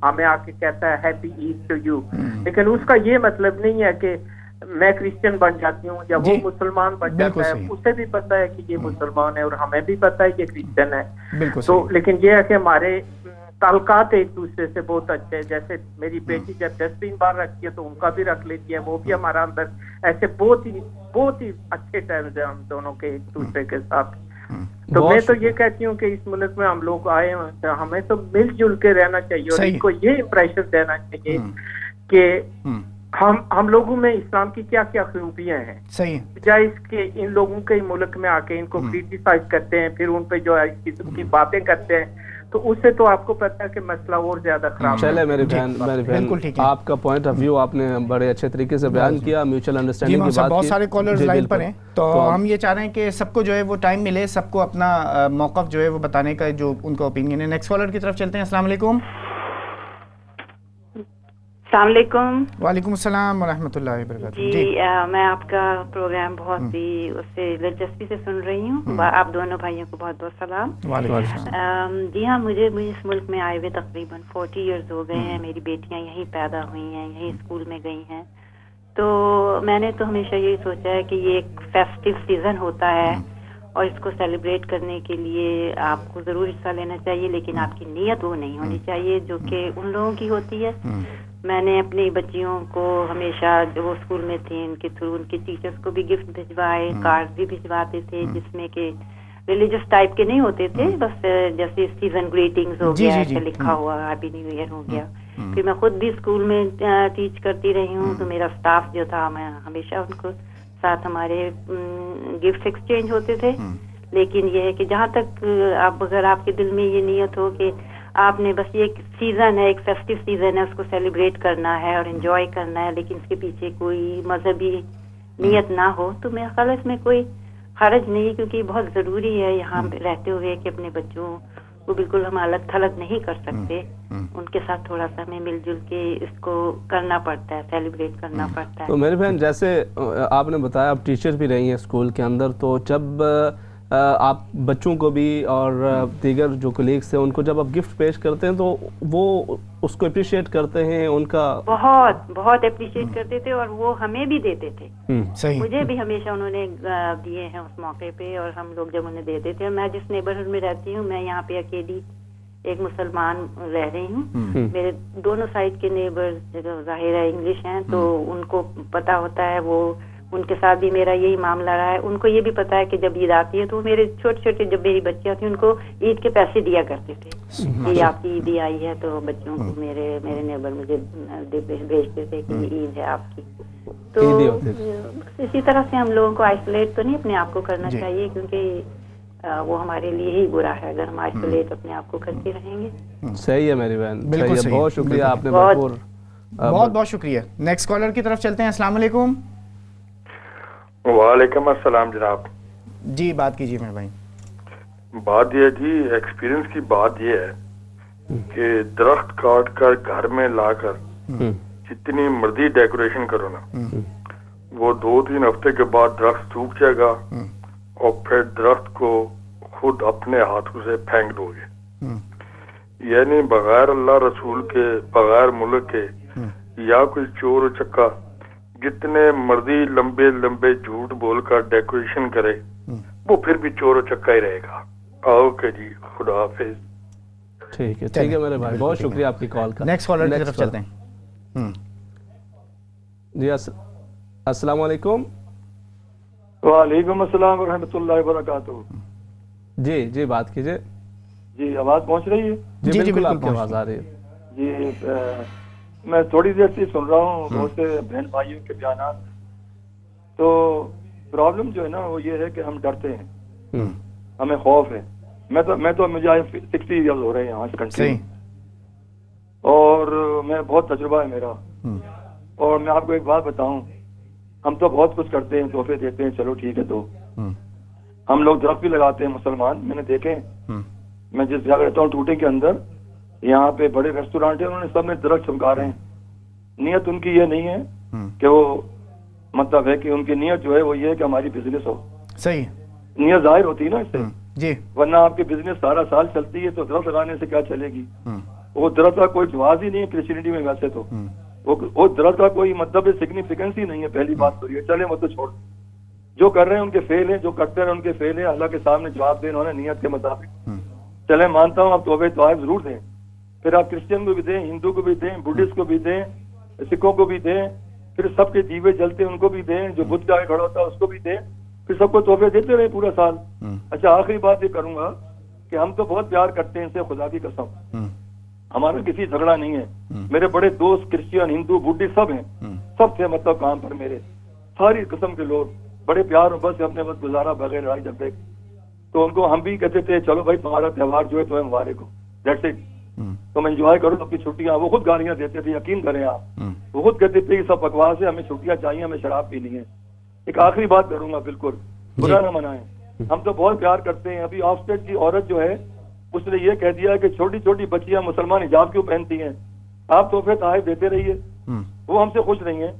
ہمیں آ کے کہتا ہے ہیپی عید ٹو یو. لیکن اس کا یہ مطلب نہیں ہے کہ میں کرسچن بن جاتی ہوں یا وہ مسلمان بن جاتا ہے. اسے بھی پتا ہے کہ یہ مسلمان ہے اور ہمیں بھی پتا ہے کہ کرسچن ہے. تو لیکن یہ ہے کہ ہمارے تعلقات ایک دوسرے سے بہت اچھے ہیں. جیسے میری بیٹی جب 10 بار رکھتی ہے تو ان کا بھی رکھ لیتی ہے, وہ بھی ہمارا اندر ایسے بہت ہی اچھے ٹائمز ہیں ہم دونوں کے ایک دوسرے کے ساتھ. تو میں تو یہ کہتی ہوں کہ اس ملک میں ہم لوگ آئے ہیں, ہمیں تو مل جل کے رہنا چاہیے اور ان کو یہ امپریشن دینا چاہیے کہ ہم لوگوں میں اسلام کی کیا کیا خوبیاں ہیں. صحیح, بجائے اس کے ان لوگوں کے ملک میں آ کے ان کو کریٹیسائز کرتے ہیں, پھر ان پہ جو ہے اس قسم کی باتیں کرتے ہیں, تو اس سے تو آپ کو پتا ہے کہ مسئلہ اور زیادہ خراب. چلے میری بہن, آپ کا پوائنٹ آف ویو آپ نے بڑے اچھے طریقے سے بیان کیا, میوچل انڈرسٹینڈنگ کی بات کی. بہت سارے کالرز لائن پر ہیں, تو ہم یہ چاہ رہے ہیں کہ سب کو جو ہے وہ ٹائم ملے, سب کو اپنا موقف جو ہے وہ بتانے کا جو ان کا اوپینین ہے. نیکسٹ کالر کی طرف چلتے ہیں. السلام علیکم. السلام علیکم. وعلیکم السلام ورحمۃ اللہ وبرکاتہ. جی, میں آپ کا پروگرام بہت ہی اس سے دلچسپی سے سن رہی ہوں. آپ دونوں بھائیوں کو بہت بہت سلام. جی ہاں, مجھے اس ملک میں آئے ہوئے تقریباً 40 ایئرز ہو گئے ہیں. میری بیٹیاں یہیں پیدا ہوئی ہیں, یہیں اسکول میں گئی ہیں. تو میں نے تو ہمیشہ یہی سوچا ہے کہ یہ ایک فیسٹیو سیزن ہوتا ہے اور اس کو سیلیبریٹ کرنے کے لیے آپ کو ضرور حصہ لینا چاہیے, لیکن آپ کی نیت وہ نہیں ہونی چاہیے جو کہ ان لوگوں کی ہوتی ہے. میں نے اپنی بچیوں کو ہمیشہ جو وہ اسکول میں تھے ان کے تھرو ان کے ٹیچرز کو بھی گفٹ بھجوائے, کارڈ بھی بھجواتے تھے جس میں کہ ریلیجس ٹائپ کے نہیں ہوتے تھے, بس جیسے سیزن گریٹنگز ہو گیا ایسے لکھا ہوا, ہیپی نیو ایئر ہو گیا. پھر میں خود بھی اسکول میں ٹیچ کرتی رہی ہوں, تو میرا اسٹاف جو تھا میں ہمیشہ ان کو ساتھ ہمارے گفٹ ایکسچینج ہوتے تھے. لیکن یہ ہے کہ جہاں تک اگر آپ کے دل میں یہ نیت ہو کہ آپ نے بس یہ سیزن ہے, ایک فیسٹیو سیزن ہے, اس کو سیلیبریٹ کرنا ہے اور انجوائے کرنا ہے, لیکن اس کے پیچھے کوئی مذہبی نیت نہ ہو, تو میرا خیال ہے اس میں کوئی حرج نہیں, کیونکہ بہت ضروری ہے یہاں رہتے ہوئے کہ اپنے بچوں وہ بالکل ہم الگ تھلگ نہیں کر سکتے. ان کے ساتھ تھوڑا سا ہمیں مل جل کے اس کو کرنا پڑتا ہے, سیلیبریٹ کرنا پڑتا ہے. تو میری بہن, جیسے آپ نے بتایا آپ ٹیچر بھی رہی ہیں اسکول کے اندر, تو جب آپ بچوں کو بھی اور دیگر جو کولیگس ہیں ان کو جب آپ گفٹ پیش کرتے ہیں تو وہ اس کو اپریشیٹ کرتے ہیں, ان کا بہت بہت اپریشیٹ کرتے تھے اور وہ ہمیں بھی دیتے تھے. صحیح. مجھے بھی ہمیشہ انہوں نے دیے ہیں اس موقع پہ, اور ہم لوگ جب انہیں دیتے تھے. میں جس نیبرہڈ میں رہتی ہوں, میں یہاں پہ اکیلی ایک مسلمان رہ رہی ہوں. میرے دونوں سائڈ کے نیبرز جو ظاہر ہے انگلش ہیں, تو ان کو پتہ ہوتا ہے, وہ ان کے ساتھ بھی میرا یہی معاملہ رہا ہے. ان کو یہ بھی پتا ہے کہ جب عید آتی ہے تو میرے چھوٹے چھوٹے جب میری بچیاں تھیں ان کو عید کے پیسے دیا کرتے تھے کہ آپ کی عید آئی ہے, تو بچوں کو میرے نیبر مجھے بھیجتے تھے کہ عید ہے آپ کی. تو اسی طرح سے ہم لوگوں کو آئسولیٹ تو نہیں اپنے آپ کو کرنا چاہیے, کیونکہ وہ ہمارے لیے ہی برا ہے اگر ہم آئسولیٹ اپنے آپ کو کرتے رہیں گے. صحیح ہے میری بہن, بالکل صحیح. بہت شکریہ, آپ نے بہت بہت شکریہ. نیکسٹ کالر کی طرف چلتے ہیں. السلام علیکم. وعلیکم السلام جناب. جی بات کیجیے میرے بھائی. بات یہ جی, ایکسپیرینس کی بات یہ ہے کہ درخت کاٹ کر گھر میں لا کر جتنی مرضی ڈیکوریشن کرو نا, وہ 2-3 ہفتے کے بعد درخت سوکھ جائے گا اور پھر درخت کو خود اپنے ہاتھوں سے پھینک دو گے. یعنی بغیر اللہ رسول کے, بغیر ملک کے, یا کوئی چور و چکا جتنے مرضی لمبے لمبے جھوٹ بول کر ڈیکوریشن کرے, وہ پھر بھی چور و چکا ہی رہے گا. اوکے جی, خدا حافظ. ٹھیک ہے میرے بھائی, بہت شکریہ آپ کی کال کا. نیکسٹ کالر کی طرف چلتے ہیں. جی السلام علیکم. وعلیکم السلام ورحمۃ اللہ وبرکاتہ. جی بات کیجیے. جی آواز پہنچ رہی ہے؟ جی بالکل آپ کی آواز آ رہی ہے. جی میں تھوڑی دیر سے سن رہا ہوں بہت سے بہن بھائیوں کے بیانات. تو پرابلم جو ہے نا وہ یہ ہے کہ ہم ڈرتے ہیں, ہمیں خوف ہے. میں تو مجھے 60 ایئرز ہو رہے ہیں یہاں اس کنٹری میں, اور میں بہت تجربہ ہے میرا. اور میں آپ کو ایک بات بتاؤں, ہم تو بہت کچھ کرتے ہیں, تحفے دیتے ہیں, چلو ٹھیک ہے. تو ہم لوگ درخت بھی لگاتے ہیں مسلمان, میں نے دیکھے. میں جس جگہ رہتا ہوں ٹوٹے کے اندر, یہاں پہ بڑے ریسٹورانٹ ہیں, انہوں نے سب میں درخت چمکا رہے ہیں. نیت ان کی یہ نہیں ہے کہ وہ مطلب ہے کہ ان کی نیت جو ہے وہ یہ ہے کہ ہماری بزنس ہو. صحیح. نیت ظاہر ہوتی ہے نا اس سے. جی. ورنہ آپ کی بزنس سارا سال چلتی ہے تو درخت لگانے سے کیا چلے گی؟ وہ درخت کا کوئی جواز ہی نہیں ہے کرسچینٹی میں. ویسے تو وہ درخت کا کوئی مطلب سگنیفیکینس ہی نہیں ہے. پہلی بات تو یہ, چلے وہ تو چھوڑ, جو کر رہے ہیں ان کے فیل ہیں, جو کرتے رہے ان کے فیل ہیں. اللہ کے سامنے جواب دیں انہوں نے نیت کے مطابق. چلے مانتا ہوں آپ توبہ طائف ضرور دیں, پھر آپ کرسچن کو بھی دیں, ہندو کو بھی دیں, بدھسٹ کو بھی دیں, سکھوں کو بھی دیں, پھر سب کے دیوے جلتے ان کو بھی دیں, جو بدھ کا کھڑا ہوتا ہے اس کو بھی دیں, پھر سب کو تحفے دیتے رہے پورا سال. اچھا آخری بات یہ کروں گا کہ ہم تو بہت پیار کرتے ہیں ان سے, خدا کی قسم ہمارا کسی جھگڑا نہیں ہے. میرے بڑے دوست کرسچن, ہندو, بدھسٹ سب ہیں, سب تھے مطلب کام پر میرے, ساری قسم کے لوگ بڑے پیار اور بس اپنے وقت گزارا بغیر لڑائی جھگڑے. تو ان کو ہم بھی کہتے تھے چلو بھائی تمہارا تہوار جو ہے تمہیں مبارک ہو, دیٹس اٹ, تم انجوائے کرو اپنی چھٹیاں. وہ خود گالیاں دیتے تھے, یقین کریں آپ, وہ خود کہتے تھے یہ سب بکواس ہے, ہمیں چھٹیاں چاہیے, ہمیں شراب پینی ہے. ایک آخری بات کروں گا, بالکل برا نہ منائیں, ہم تو بہت پیار کرتے ہیں. ابھی آف اسٹیٹ کی عورت جو ہے اس نے یہ کہہ دیا کہ چھوٹی چھوٹی بچیاں مسلمان حجاب کیوں پہنتی ہیں, آپ تحفے تحائف دیتے رہیے. وہ ہم سے خوش نہیں ہیں,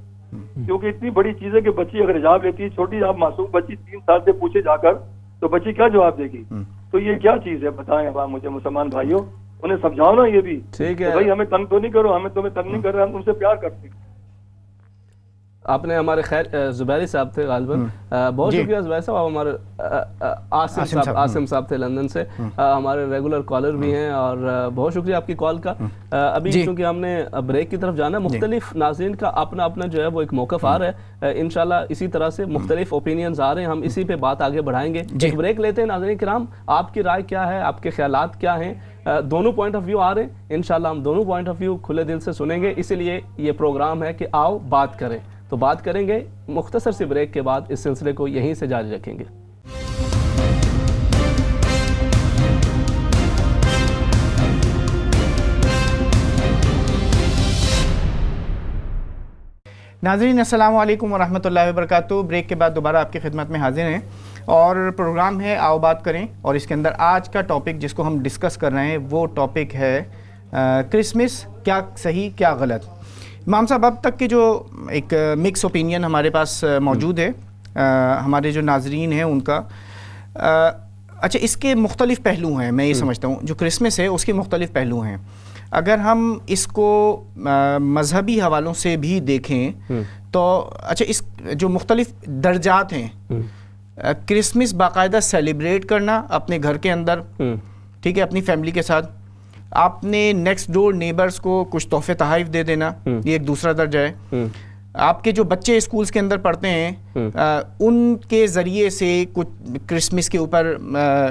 کیونکہ اتنی بڑی چیز ہے کہ بچی اگر حجاب لیتی ہے, چھوٹی آپ معصوم بچی 3 سال سے پوچھے جا کر, تو بچی کیا جواب دے گی؟ تو یہ کیا چیز ہے بتائیں اب آپ مجھے مسلمان بھائیوں, انہیں سمجھاؤ نا یہ بھی. ٹھیک ہے بھائی, ہمیں تنگ تو نہیں کرو, ہمیں تمہیں تنگ نہیں کر رہے, ہم ان سے پیار کرتے ہیں. آپ نے ہمارے خیر زبیری صاحب تھے غالباً, بہت شکریہ زبیر صاحب. آپ ہمارے عاصم صاحب تھے لندن سے, ہمارے ریگولر کالر بھی ہیں, اور بہت شکریہ آپ کی کال کا. ابھی چونکہ ہم نے بریک کی طرف جانا, مختلف ناظرین کا اپنا اپنا جو ہے وہ ایک موقف آ رہا ہے. انشاءاللہ اسی طرح سے مختلف اوپینینز آ رہے ہیں, ہم اسی پہ بات آگے بڑھائیں گے. ایک بریک لیتے ہیں ناظرین کرام, آپ کی رائے کیا ہے, آپ کے خیالات کیا ہیں؟ دونوں پوائنٹ آف ویو آ رہے ہیں, انشاءاللہ ہم دونوں پوائنٹ آف ویو کھلے دل سے سنیں گے. اسی لیے یہ پروگرام ہے کہ آؤ بات کریں. تو بات کریں گے مختصر سی بریک کے بعد, اس سلسلے کو یہیں سے جاری رکھیں گے. ناظرین السلام علیکم ورحمۃ اللہ وبرکاتہ. بریک کے بعد دوبارہ آپ کی خدمت میں حاضر ہیں. اور پروگرام ہے آؤ بات کریں، اور اس کے اندر آج کا ٹاپک جس کو ہم ڈسکس کر رہے ہیں وہ ٹاپک ہے کرسمس، کیا صحیح کیا غلط۔ امام صاحب اب تک کے جو ایک مکس اوپینین ہمارے پاس موجود ہے ہمارے جو ناظرین ہیں ان کا، اچھا اس کے مختلف پہلو ہیں، میں یہ سمجھتا ہوں جو کرسمس ہے اس کے مختلف پہلو ہیں۔ اگر ہم اس کو مذہبی حوالوں سے بھی دیکھیں تو اچھا اس جو مختلف درجات ہیں، کرسمس باقاعدہ سیلیبریٹ کرنا اپنے گھر کے اندر، ٹھیک ہے، اپنی فیملی کے ساتھ، آپ نے نیکسٹ ڈور نیبرز کو کچھ تحفے تحائف دے دینا، یہ ایک دوسرا درجہ ہے۔ آپ کے جو بچے اسکولز کے اندر پڑھتے ہیں ان کے ذریعے سے کچھ کرسمس کے اوپر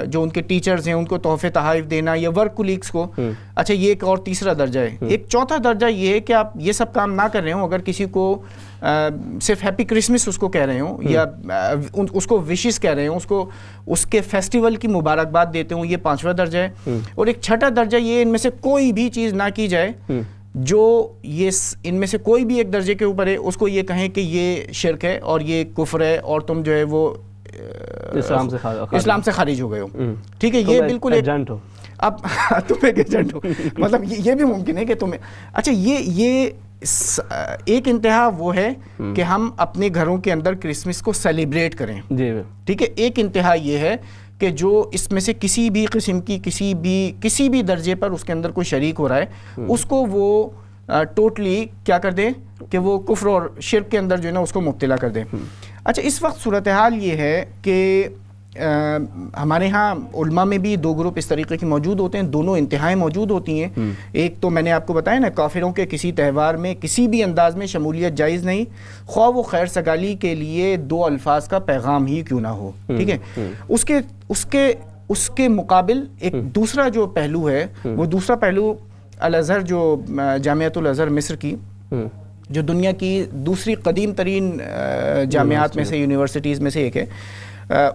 جو ان کے ٹیچرز ہیں ان کو تحفے تحائف دینا، یا ورک کولیگس کو، اچھا یہ ایک اور تیسرا درجہ ہے۔ ایک چوتھا درجہ یہ ہے کہ آپ یہ سب کام نہ کر رہے ہوں، اگر کسی کو صرف ہیپی کرسمس اس کو کہہ رہے ہوں یا اس کو وشز کہہ رہے ہوں، اس کو اس کے فیسٹیول کی مبارکباد دیتے ہوں، یہ پانچواں درجہ ہے۔ اور ایک چھٹا درجہ یہ ان میں سے کوئی بھی چیز نہ کی جائے جو یہ ان میں سے کوئی بھی ایک درجے کے اوپر ہے، اس کو یہ کہیں کہ یہ شرک ہے اور یہ کفر ہے اور تم جو ہے وہ اسلام سے خارج ہو گئے ہو، ٹھیک ہے، یہ بالکل اب تم ایک ایجنٹ ہو، مطلب یہ بھی ممکن ہے کہ تمہیں، اچھا یہ ایک انتہا وہ ہے کہ ہم اپنے گھروں کے اندر کرسمس کو سیلیبریٹ کریں، ٹھیک ہے، ایک انتہا یہ ہے کہ جو اس میں سے کسی بھی قسم کی کسی بھی درجے پر اس کے اندر کوئی شریک ہو رہا ہے اس کو وہ ٹوٹلی کیا کر دیں کہ وہ کفر اور شرک کے اندر جو ہے نا اس کو مبتلا کر دیں۔ اچھا اس وقت صورتحال یہ ہے کہ ہمارے ہاں علماء میں بھی دو گروپ اس طریقے کے موجود ہوتے ہیں، دونوں انتہائیں موجود ہوتی ہیں۔ ایک تو میں نے آپ کو بتایا نا، کافروں کے کسی تہوار میں کسی بھی انداز میں شمولیت جائز نہیں، خواہ وہ خیر سگالی کے لیے دو الفاظ کا پیغام ہی کیوں نہ ہو، ٹھیک ہے۔ اس کے مقابل ایک دوسرا جو پہلو ہے، وہ دوسرا پہلو الازہر، جو جامعۃ الازہر مصر کی، جو دنیا کی دوسری قدیم ترین جامعات میں سے، یونیورسٹیز میں سے ایک ہے،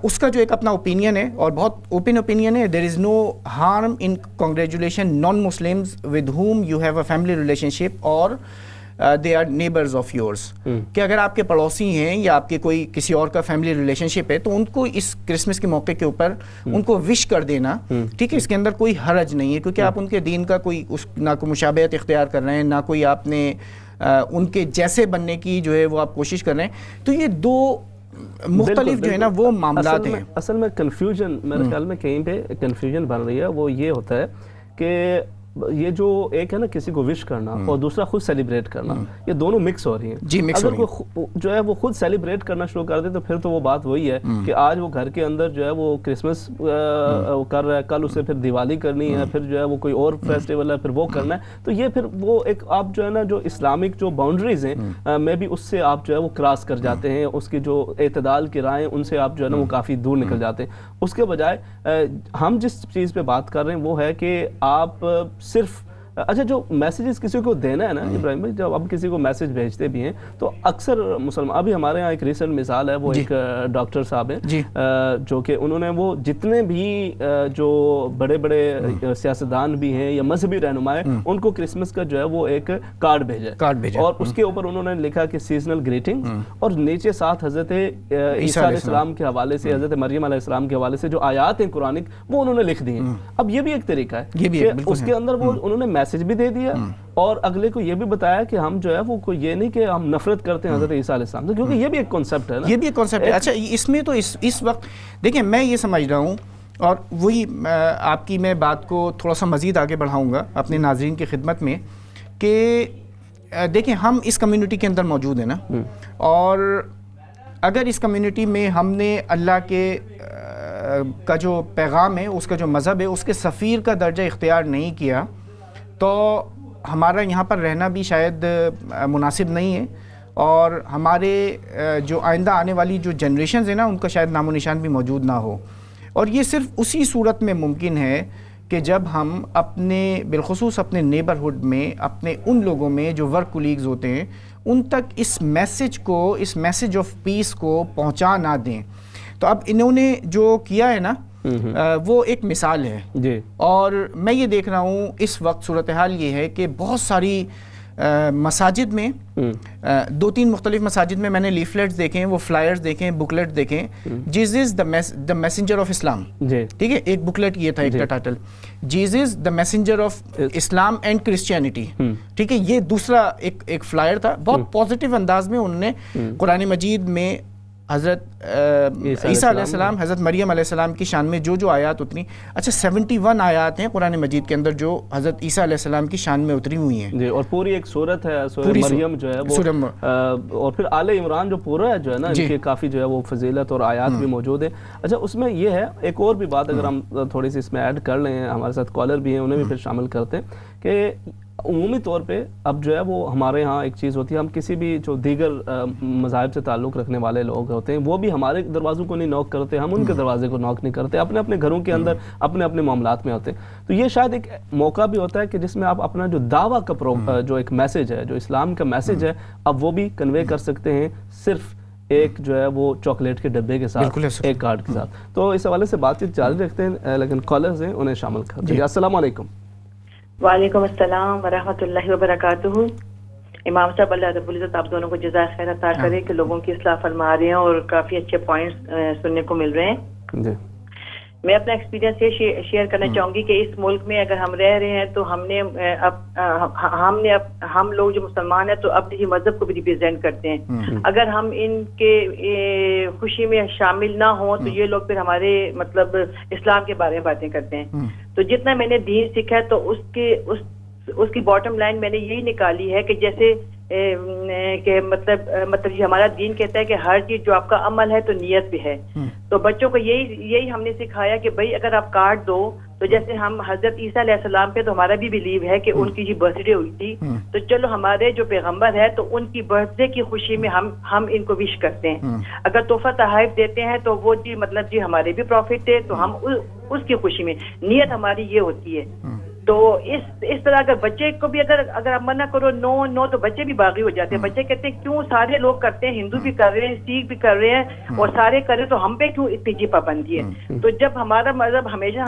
اس کا جو ایک اپنا اوپینین ہے اور بہت اوپن اوپینین ہے، there is no harm in congratulation non Muslims with whom you have a family relationship اور they are neighbours of yours, کہ اگر آپ کے پڑوسی ہیں یا آپ کے کوئی کسی اور کا فیملی ریلیشن شپ ہے تو ان کو اس کرسمس کے موقع کے اوپر ان کو وش کر دینا، ٹھیک ہے، اس کے اندر کوئی حرج نہیں ہے، کیونکہ آپ ان کے دین کا کوئی نہ کوئی مشابہت اختیار کر رہے ہیں، نہ کوئی آپ نے ان کے جیسے بننے کی جو ہے وہ آپ کوشش کر رہے ہیں۔ تو یہ دو مختلف جو ہے نا وہ معاملات ہیں۔ اصل میں کنفیوژن میرے خیال میں کہیں پہ کنفیوژن بن رہی ہے، وہ یہ ہوتا ہے کہ یہ جو ایک ہے نا کسی کو وش کرنا اور دوسرا خود سیلیبریٹ کرنا، یہ دونر مکس ہو رہی ہیں۔ جی مکس ہو رہی ہیں۔ اگر جو ہے وہ خود سیلیبریٹ کرنا شروع کر دے تو پھر تو وہ بات وہی ہے کہ آج وہ گھر کے اندر جو ہے وہ کرسمس کر رہا ہے، کل اسے پھر دیوالی کرنی ہے، پھر جو ہے وہ کوئی اور فیسٹیول ہے پھر وہ کرنا ہے، تو یہ پھر وہ ایک آپ جو ہے نا جو اسلامک جو باؤنڈریز ہیں میں بھی اس سے آپ جو ہے وہ کراس کر جاتے ہیں، اس کی جو اعتدال کی رائیں ان سے آپ جو ہے نا وہ کافی دور نکل جاتے ہیں۔ اس کے بجائے ہم جس چیز پہ بات کر رہے ہیں وہ ہے کہ آپ صرف اچھا جو میسیجز کسی کو دینا ہے نا ابراہیم بھائی، جب ہم کسی کو میسیج بھیجتے بھی ہیں تو اکثر مسلمان، ابھی ہمارے یہاں ایک ریسنٹ مثال ہے، وہ ایک ڈاکٹر صاحب ہیں جو کہ انہوں نے وہ جتنے بھی جو بڑے بڑے سیاستدان بھی ہیں یا مذہبی رہنما ہیں ان کو کرسمس کا جو ہے وہ ایک کارڈ بھیجا، اور اس کے اوپر انہوں نے لکھا کہ سیزنل گریٹنگ، اور نیچے ساتھ حضرت عیسیٰ علیہ السلام کے حوالے سے، حضرت مریم علیہ السلام کے حوالے سے جو آیات ہیں قرآنک وہ انہوں نے لکھ دی ہیں۔ اب یہ بھی ایک طریقہ ہے کہ اس کے اندر وہ انہوں نے میسج بھی دے دیا اور اگلے کو یہ بھی بتایا کہ ہم جو ہے وہ کوئی یہ نہیں کہ ہم نفرت کرتے ہیں حضرت عیسیٰ علیہ السلام سے، کیونکہ یہ بھی ایک کانسیپٹ ہے نا، یہ بھی ایک کانسیپٹ ہے۔ اچھا اس میں تو اس وقت دیکھیں میں یہ سمجھ رہا ہوں، اور وہی آپ کی میں بات کو تھوڑا سا مزید آگے بڑھاؤں گا اپنے ناظرین کی خدمت میں، کہ دیکھیں ہم اس کمیونٹی کے اندر موجود ہیں نا، اور اگر اس کمیونٹی میں ہم نے اللہ کے کا جو پیغام ہے، اس کا جو مذہب ہے، اس کے سفیر کا درجہ اختیار نہیں کیا تو ہمارا یہاں پر رہنا بھی شاید مناسب نہیں ہے، اور ہمارے جو آئندہ آنے والی جو جنریشنز ہیں نا ان کا شاید نام و نشان بھی موجود نہ ہو۔ اور یہ صرف اسی صورت میں ممکن ہے کہ جب ہم اپنے بالخصوص اپنے نیبرہڈ میں، اپنے ان لوگوں میں جو ورک کولیگز ہوتے ہیں ان تک اس میسج آف پیس کو پہنچا نہ دیں۔ تو اب انہوں نے جو کیا ہے نا وہ ایک مثال ہے، اور میں یہ دیکھ رہا ہوں اس وقت صورتحال یہ ہے کہ بہت ساری مساجد میں 2-3 مختلف مساجد میں نے لیفلیٹس دیکھے ہیں, وہ فلائرز دیکھے ہیں, بکلیٹ دیکھے ہیں, جیزس دا میسنجر آف اسلام, ٹھیک ہے, ایک بکلیٹ یہ تھا, ایک کا title Jesus the messenger of Islam and Christianity, ٹھیک ہے, یہ دوسرا ایک فلائر تھا. بہت پازیٹیو انداز میں انہوں نے قرآن مجید میں حضرت عیسیٰ علیہ السلام, حضرت مریم علیہ السلام کی شان میں جو آیات اتری, اچھا 71 آیات ہیں قرآن مجید کے اندر جو حضرت عیسیٰ علیہ السلام کی شان میں اتری ہوئی ہیں جی, اور پوری ایک سورت ہے سورہ مریم جو ہے وہ, اور پھر آل عمران جو پورا ہے جو ہے نا, ان کے کافی جو ہے وہ فضیلت اور آیات بھی موجود ہیں. اچھا اس میں یہ ہے ایک اور بھی بات اگر ہم تھوڑی سی اس میں ایڈ کر لیں, ہمارے ساتھ کالر بھی ہیں انہیں بھی پھر شامل کرتے ہیں کہ عمومی طور پہ اب جو ہے وہ ہمارے ہاں ایک چیز ہوتی ہے, ہم کسی بھی جو دیگر مذاہب سے تعلق رکھنے والے لوگ ہوتے ہیں وہ بھی ہمارے دروازوں کو نہیں نوک کرتے, ہم ان کے دروازے کو نوک نہیں کرتے, اپنے اپنے گھروں کے اندر اپنے اپنے معاملات میں ہوتے ہیں. تو یہ شاید ایک موقع بھی ہوتا ہے کہ جس میں آپ اپنا جو دعویٰ کا جو ایک میسیج ہے, جو اسلام کا میسیج ہے, اب وہ بھی کنوے کر سکتے ہیں صرف ایک جو ہے وہ چاکلیٹ کے ڈبے کے ساتھ, ایک کارڈ کے ساتھ. تو اس حوالے سے بات چیت جاری رکھتے ہیں, لیکن کالرز ہیں انہیں شامل کرتے ہیں. السلام علیکم. وعلیکم السلام ورحمۃ اللہ وبرکاتہ. امام صاحب اللہ رب العزت آپ دونوں کو جزائے خیر عطا کرے کہ لوگوں کی اصلاح فرما رہے ہیں اور کافی اچھے پوائنٹس سننے کو مل رہے ہیں. میں اپنا ایکسپیرینس یہ شیئر کرنا چاہوں گی کہ اس ملک میں اگر ہم رہ رہے ہیں تو ہم لوگ جو مسلمان ہیں تو اپنے مذہب کو بھی ریپرزینٹ کرتے ہیں. اگر ہم ان کے خوشی میں شامل نہ ہوں تو یہ لوگ پھر ہمارے مطلب اسلام کے بارے میں باتیں کرتے ہیں. تو جتنا میں نے دین سیکھا ہے تو اس کی باٹم لائن میں نے یہی نکالی ہے کہ جیسے کہ مطلب یہ ہمارا دین کہتا ہے کہ ہر چیز جو آپ کا عمل ہے تو نیت بھی ہے. تو بچوں کو یہی ہم نے سکھایا کہ بھائی اگر آپ کارڈ دو تو جیسے ہم حضرت عیسیٰ علیہ السلام پہ تو ہمارا بھی بلیو ہے کہ ان کی جو برتھ ڈے ہوئی تھی, تو چلو ہمارے جو پیغمبر ہے تو ان کی برتھ ڈے کی خوشی میں ہم ان کو وش کرتے ہیں. اگر تحفہ تحائف دیتے ہیں تو وہ جی مطلب جی ہمارے بھی پروفٹ تھے تو ہم اس کی خوشی میں, نیت ہماری یہ ہوتی ہے. تو اس طرح اگر بچے کو بھی اگر آپ منع کرو نو تو بچے بھی باغی ہو جاتے ہیں. بچے کہتے ہیں کیوں سارے لوگ کرتے ہیں, ہندو بھی کر رہے ہیں, سکھ بھی کر رہے ہیں اور سارے کر رہے ہیں, تو ہم پہ کیوں اتنی پابندی ہے. تو جب ہمارا مذہب ہمیشہ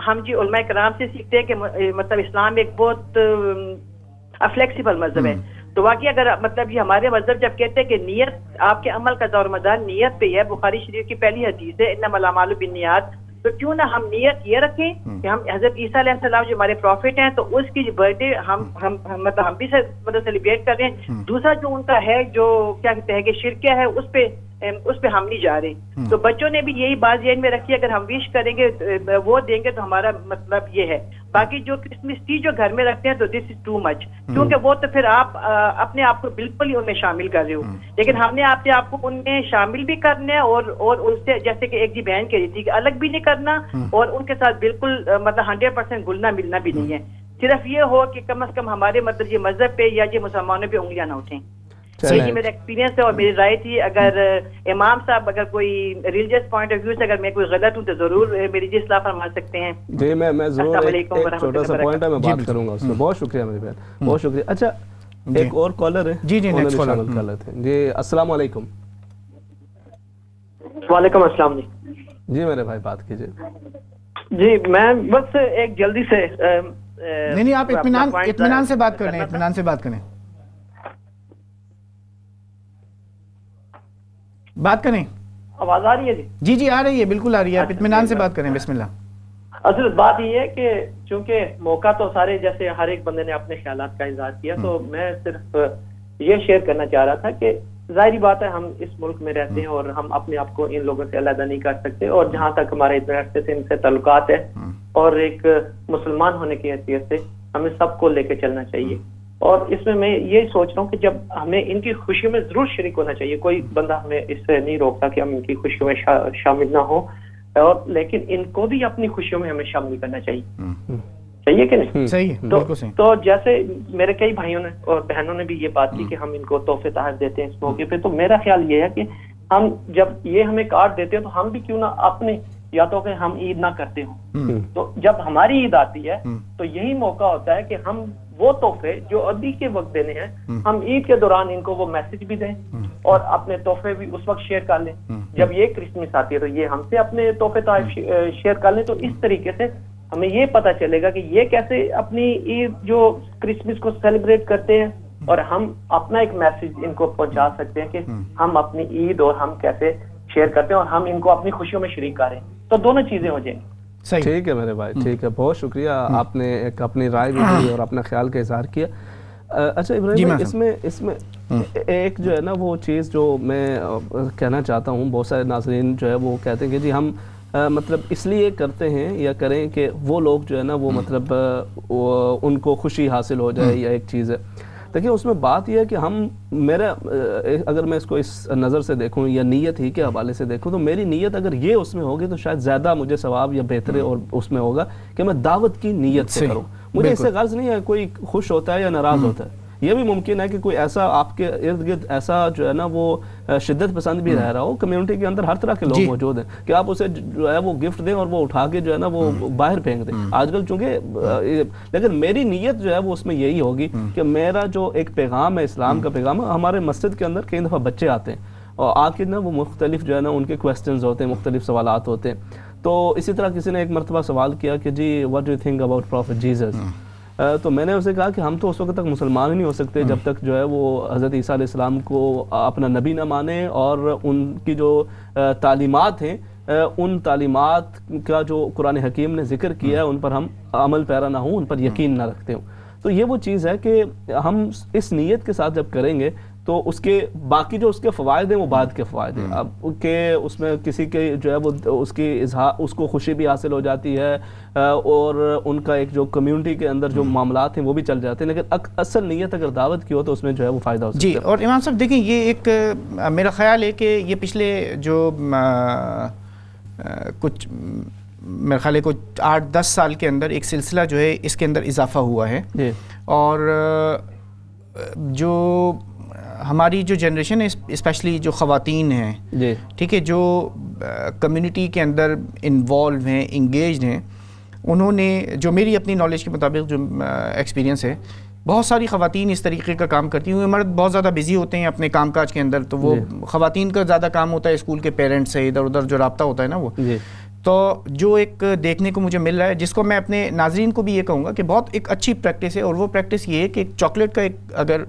ہم جی علماء کرام سے سیکھتے ہیں کہ مطلب اسلام ایک بہت فلیکسیبل مذہب ہے. تو واقعی اگر مطلب یہ ہمارے مذہب جب کہتے ہیں کہ نیت آپ کے عمل کا دور مدار نیت پہ ہے, بخاری شریف کی پہلی حدیث ہے انما الاعمال بالنیات, تو کیوں نہ ہم نیت یہ رکھیں کہ ہم حضرت عیسیٰ علیہ السلام جو ہمارے پروفٹ ہیں تو اس کی برتھ ڈے ہم بھی سیلیبریٹ کر رہے ہیں. دوسرا جو ان کا ہے جو کیا کہتے ہیں کہ شرکیہ ہے اس پہ ہم نہیں جا رہے. تو بچوں نے بھی یہی بات ذہن میں رکھی, اگر ہم وش کریں گے وہ دیں گے تو ہمارا مطلب یہ ہے. باقی جو کرسمس ٹری جو گھر میں رکھتے ہیں تو دس از ٹو مچ, کیونکہ وہ تو پھر آپ اپنے آپ کو بالکل ہی ان میں شامل کر رہے ہو. لیکن ہم نے آپ کو ان میں شامل بھی کرنا ہے اور ان سے جیسے کہ ایک جی بہن کہہ رہی تھی کہ الگ بھی نہیں کرنا اور ان کے ساتھ بالکل مطلب 100% گلنا ملنا بھی نہیں ہے. صرف یہ ہو کہ کم از کم ہمارے مطلب یہ مذہب پہ یا یہ مسلمانوں پہ انگلیاں نہ اٹھیں. یہ میرا ایکسپیرینس ہے اور میری رائے تھی. اگر امام صاحب اگر کوئی ریلیجیس پوائنٹ آف ویو سے اگر میں کوئی غلط ہوں تو ضرور میری جی اصلاح فرما سکتے ہیں. جی میں ضرور ایک چھوٹا سا پوائنٹ ہے میں بات کروں گا اس میں. بہت شکریہ میری بہن, بہت شکریہ. اچھا ایک اور کالر ہے, جی نیکسٹ کالر کر لیتے ہیں. جی السلام علیکم. وعلیکم السلام. جی میرے بھائی بات کیجیے. جی میں بس ایک جلدی سے نہیں آپ اطمینان سے بات کریں, اطمینان سے بات کریں, بات کریں. آواز آ رہی ہے؟ جی جی آ رہی ہے, بالکل آ رہی ہے. آپ اطمینان سے بات کریں. بسم اللہ. اصل بات یہ ہے کہ چونکہ موقع تو سارے جیسے ہر ایک بندے نے اپنے خیالات کا اظہار کیا, تو میں صرف یہ شیئر کرنا چاہ رہا تھا کہ ظاہری بات ہے ہم اس ملک میں رہتے ہیں اور ہم اپنے آپ کو ان لوگوں سے علیحدہ نہیں کر سکتے, اور جہاں تک ہمارے اتنے عرصے سے ان سے تعلقات ہے اور ایک مسلمان ہونے کی حیثیت سے ہمیں سب کو لے کے چلنا چاہیے. اور اس میں یہ سوچ رہا ہوں کہ جب ہمیں ان کی خوشیوں میں ضرور شریک ہونا چاہیے, کوئی بندہ ہمیں اس سے نہیں روکتا کہ ہم ان کی خوشیوں میں شامل نہ ہوں, اور لیکن ان کو بھی اپنی خوشیوں میں ہمیں شامل کرنا چاہیے کہ نہیں؟ صحیح. تو جیسے میرے کئی بھائیوں نے اور بہنوں نے بھی یہ بات کی کہ ہم ان کو تحفے تحائف دیتے ہیں اس موقع پہ, تو میرا خیال یہ ہے کہ ہم جب یہ ہمیں کارڈ دیتے ہیں تو ہم بھی کیوں نہ اپنے, یا تو کہ ہم عید نہ کرتے ہوں, تو جب ہماری عید آتی ہے تو یہی موقع ہوتا ہے کہ ہم وہ تحفے جو عیدی کے وقت دینے ہیں ہم عید کے دوران ان کو وہ میسج بھی دیں اور اپنے تحفے بھی اس وقت شیئر کر لیں. جب یہ کرسمس آتی ہے تو یہ ہم سے اپنے تحفے تحائف شیئر کر لیں. تو اس طریقے سے ہمیں یہ پتہ چلے گا کہ یہ کیسے اپنی عید جو کرسمس کو سیلیبریٹ کرتے ہیں اور ہم اپنا ایک میسج ان کو پہنچا سکتے ہیں کہ ہم اپنی عید اور ہم کیسے شیئر کرتے ہیں اور ہم ان کو اپنی خوشیوں میں شریک کریں, تو دونوں چیزیں ہو جائیں گی. ٹھیک ہے میرے بھائی, ٹھیک ہے, بہت شکریہ, آپ نے ایک اپنی رائے بھی دی اور اپنا خیال کا اظہار کیا. اچھا ابراہیم بھائی, اس میں ایک جو ہے نا وہ چیز جو میں کہنا چاہتا ہوں, بہت سارے ناظرین جو ہے وہ کہتے ہیں کہ جی ہم مطلب اس لیے کرتے ہیں یا کریں کہ وہ لوگ جو ہے نا وہ مطلب ان کو خوشی حاصل ہو جائے یا ایک چیز ہے. دیکھیں اس میں بات یہ ہے کہ ہم اگر میں اس کو اس نظر سے دیکھوں یا نیت ہی کے حوالے سے دیکھوں تو میری نیت اگر یہ اس میں ہوگی تو شاید زیادہ مجھے ثواب یا بہتر اور اس میں ہوگا کہ میں دعوت کی نیت سے کروں. مجھے اس سے غرض نہیں ہے کوئی خوش ہوتا ہے یا ناراض ہوتا ہے. یہ بھی ممکن ہے کہ کوئی ایسا آپ کے ارد گرد ایسا جو ہے نا وہ شدت پسند بھی رہ رہا ہو, کمیونٹی کے اندر ہر طرح کے لوگ موجود ہیں, کہ آپ اسے جو ہے وہ گفٹ دیں اور وہ اٹھا کے جو ہے نا وہ باہر پھینک دیں آج کل چونکہ. لیکن میری نیت جو ہے وہ اس میں یہی ہوگی کہ میرا جو ایک پیغام ہے, اسلام کا پیغام ہے. ہمارے مسجد کے اندر کئی دفعہ بچے آتے ہیں اور آ کے نا وہ مختلف جو ہے نا ان کے کویسچنز ہوتے ہیں, مختلف سوالات ہوتے ہیں. تو اسی طرح کسی نے ایک مرتبہ سوال کیا کہ جی what do you think about prophet Jesus. تو میں نے اسے کہا کہ ہم تو اس وقت تک مسلمان ہی نہیں ہو سکتے جب تک جو ہے وہ حضرت عیسیٰ علیہ السلام کو اپنا نبی نہ مانیں اور ان کی جو تعلیمات ہیں ان تعلیمات کا جو قرآن حکیم نے ذکر کیا ہے ان پر ہم عمل پیرا نہ ہوں, ان پر یقین نہ رکھتے ہوں. تو یہ وہ چیز ہے کہ ہم اس نیت کے ساتھ جب کریں گے تو اس کے باقی جو اس کے فوائد ہیں وہ بعد کے فوائد ہیں. اب کہ اس میں کسی کے جو ہے وہ اس کی اس کو خوشی بھی حاصل ہو جاتی ہے اور ان کا ایک جو کمیونٹی کے اندر جو معاملات ہیں وہ بھی چل جاتے ہیں, لیکن اصل نیت اگر دعوت کی ہو تو اس میں جو ہے وہ فائدہ ہو سکتا ہے. جی, اور امام صاحب دیکھیں یہ ایک میرا خیال ہے کہ یہ پچھلے جو کچھ میرے خیال ہے کچھ 8-10 سال کے اندر ایک سلسلہ جو ہے اس کے اندر اضافہ ہوا ہے. اور جو ہماری جو جنریشن ہے اسپیشلی جو خواتین ہیں, ٹھیک ہے, جو کمیونٹی کے اندر انوالو ہیں, انگیجڈ ہیں, انہوں نے جو میری اپنی نالج کے مطابق جو ایکسپیرینس ہے, بہت ساری خواتین اس طریقے کا کام کرتی ہیں. مرد بہت زیادہ بزی ہوتے ہیں اپنے کام کاج کے اندر, تو وہ خواتین کا زیادہ کام ہوتا ہے اسکول کے پیرنٹس سے ادھر ادھر جو رابطہ ہوتا ہے نا وہ. تو جو ایک دیکھنے کو مجھے مل رہا ہے, جس کو میں اپنے ناظرین کو بھی یہ کہوں گا کہ بہت ایک اچھی پریکٹس ہے, اور وہ پریکٹس یہ ہے کہ ایک چاکلیٹ کا ایک اگر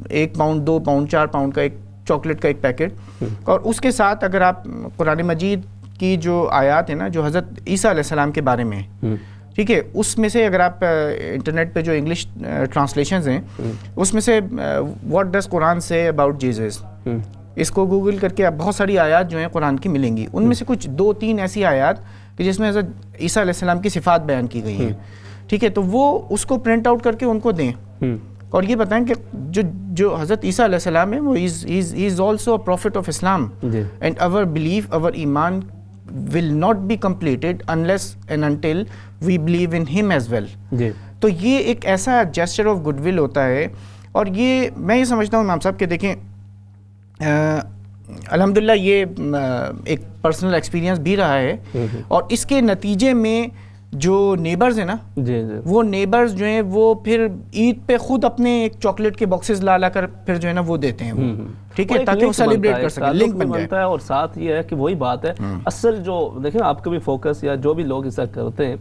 1 پاؤنڈ 2 پاؤنڈ 4 پاؤنڈ کا ایک چاکلیٹ کا ایک پیکٹ, اور اس کے ساتھ اگر آپ قرآن مجید کی جو آیات ہیں نا جو حضرت عیسیٰ علیہ السلام کے بارے میں, ٹھیک ہے, اس میں سے اگر آپ انٹرنیٹ پہ جو انگلش ٹرانسلیشنز ہیں اس میں سے واٹ ڈز قرآن سے اباؤٹ جیزس, اس کو گوگل کر کے آپ بہت ساری آیات جو ہیں قرآن کی ملیں گی. ان میں سے کچھ 2-3 ایسی آیات کہ جس میں حضرت عیسیٰ علیہ السلام کی صفات بیان کی گئی ہیں, ٹھیک ہے, تو وہ اس کو پرنٹ آؤٹ کر کے ان کو دیں اور یہ بتائیں کہ جو حضرت عیسیٰ علیہ السلام ہے وہ is also a prophet of Islam, and our belief, our iman will not be completed unless and until we believe in him as well. تو یہ ایک ایسا gesture of goodwill ہوتا ہے. اور یہ میں یہ سمجھتا ہوں امام صاحب کہ دیکھیں الحمدللہ یہ ایک پرسنل ایکسپیرینس بھی رہا ہے, اور اس کے نتیجے میں جو نیبرز ہیں نا وہ نیبرز جو ہیں وہ پھر عید پہ خود اپنے ایک چاکلیٹ کے باکسز لا کر پھر جو ہے نا وہ دیتے ہیں وہ, ٹھیک ہے, تاکہ وہ سیلیبریٹ کر سکیں, لنک بن جائے. اور ساتھ یہ ہے کہ وہی بات ہے اصل جو دیکھیں آپ کا بھی فوکس یا جو بھی لوگ ایسا کرتے ہیں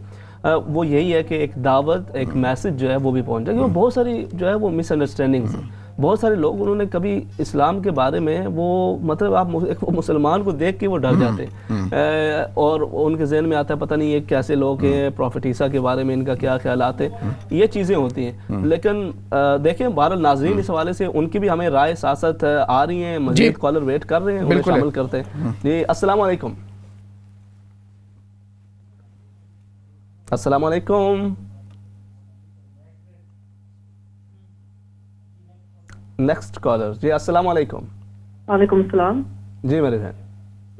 وہ یہی ہے کہ ایک دعوت ایک میسج جو ہے وہ بھی پہنچ جائے. کیونکہ بہت ساری جو ہے وہ مس انڈرسٹینڈنگز ہیں, بہت سارے لوگ انہوں نے کبھی اسلام کے بارے میں وہ مطلب آپ مسلمان کو دیکھ کے وہ ڈر جاتے ہیں اور ان کے ذہن میں آتا ہے پتہ نہیں یہ کیسے لوگ ہیں, پروفٹ عیسیٰ کے بارے میں ان کا کیا خیالات ہیں, یہ چیزیں ہوتی ہیں. لیکن دیکھیں بہرحال ناظرین اس حوالے سے ان کی بھی ہمیں رائے ساتھ ساتھ آ رہی ہیں, مزید کالر ویٹ کر رہے ہیں, انہیں شامل کرتے ہیں. جی السلام علیکم. السلام علیکم. Next collar. جی السلام علیکم. وعلیکم السلام. جی میرے بہن.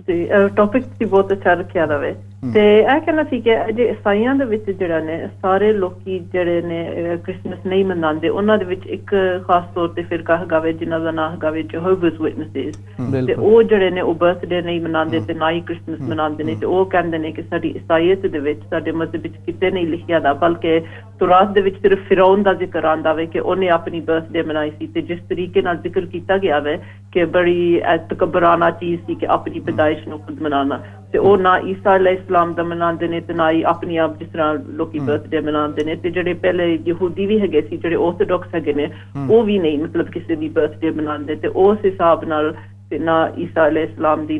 جی ٹاپک بھی بہت اچھا رکھا رہے. تے اے کہنا سی کہ جے عیسائیاں دے وچ جڑا نے سارے لوکی جڑے نے کرسمس نہیں مناندے, انہاں دے وچ ایک خاص طور تے فرقہ ہگا وے جنہاں دا نام ہگا وے جہووز وٹنسز, تے او جڑے نے او برتھ ڈے نہیں مناندے تے نہ ہی کرسمس مناندے نے, تے او کہندے نے کہ ساڈی عیسائیت دے وچ ساڈے مذہب وچ کتے نہیں لکھیا دا, بلکہ تورات دے وچ صرف فرعون دا ذکر آندا وے کہ اونے اپنی برتھ ڈے منائی سی, تے جس طریقے نال ذکر کیتا گیا وے کہ بڑی تکبرانہ چیز سی کہ اپنی پیدائش نو خود منانا. ਤੇ ਉਹ ਨਾ ਈਸਾ ਅਲੈਹਿਸਲਾਮ ਦਾ ਮਨਾਉਂਦੇ ਨੇ ਤੇ ਨਾ ਹੀ ਆਪਣੀ ਆਪ ਜਿਸ ਤਰ੍ਹਾਂ ਲੋਕੀ ਬਰਥਡੇ ਮਨਾਉਂਦੇ ਨੇ, ਤੇ ਜਿਹੜੇ ਪਹਿਲੇ ਯਹੂਦੀ ਵੀ ਹੈਗੇ ਸੀ ਜਿਹੜੇ ਆਰਥੋਡਾਕਸ ਹੈਗੇ ਨੇ ਉਹ ਵੀ ਨਹੀਂ ਮਤਲਬ ਕਿਸੇ ਦੀ ਬਰਥਡੇ ਮਨਾਉਂਦੇ, ਤੇ ਉਸ ਹਿਸਾਬ ਨਾਲ ਨਾ ਈਸਾ ਅਲੈਹਿਸਲਾਮ ਦੀ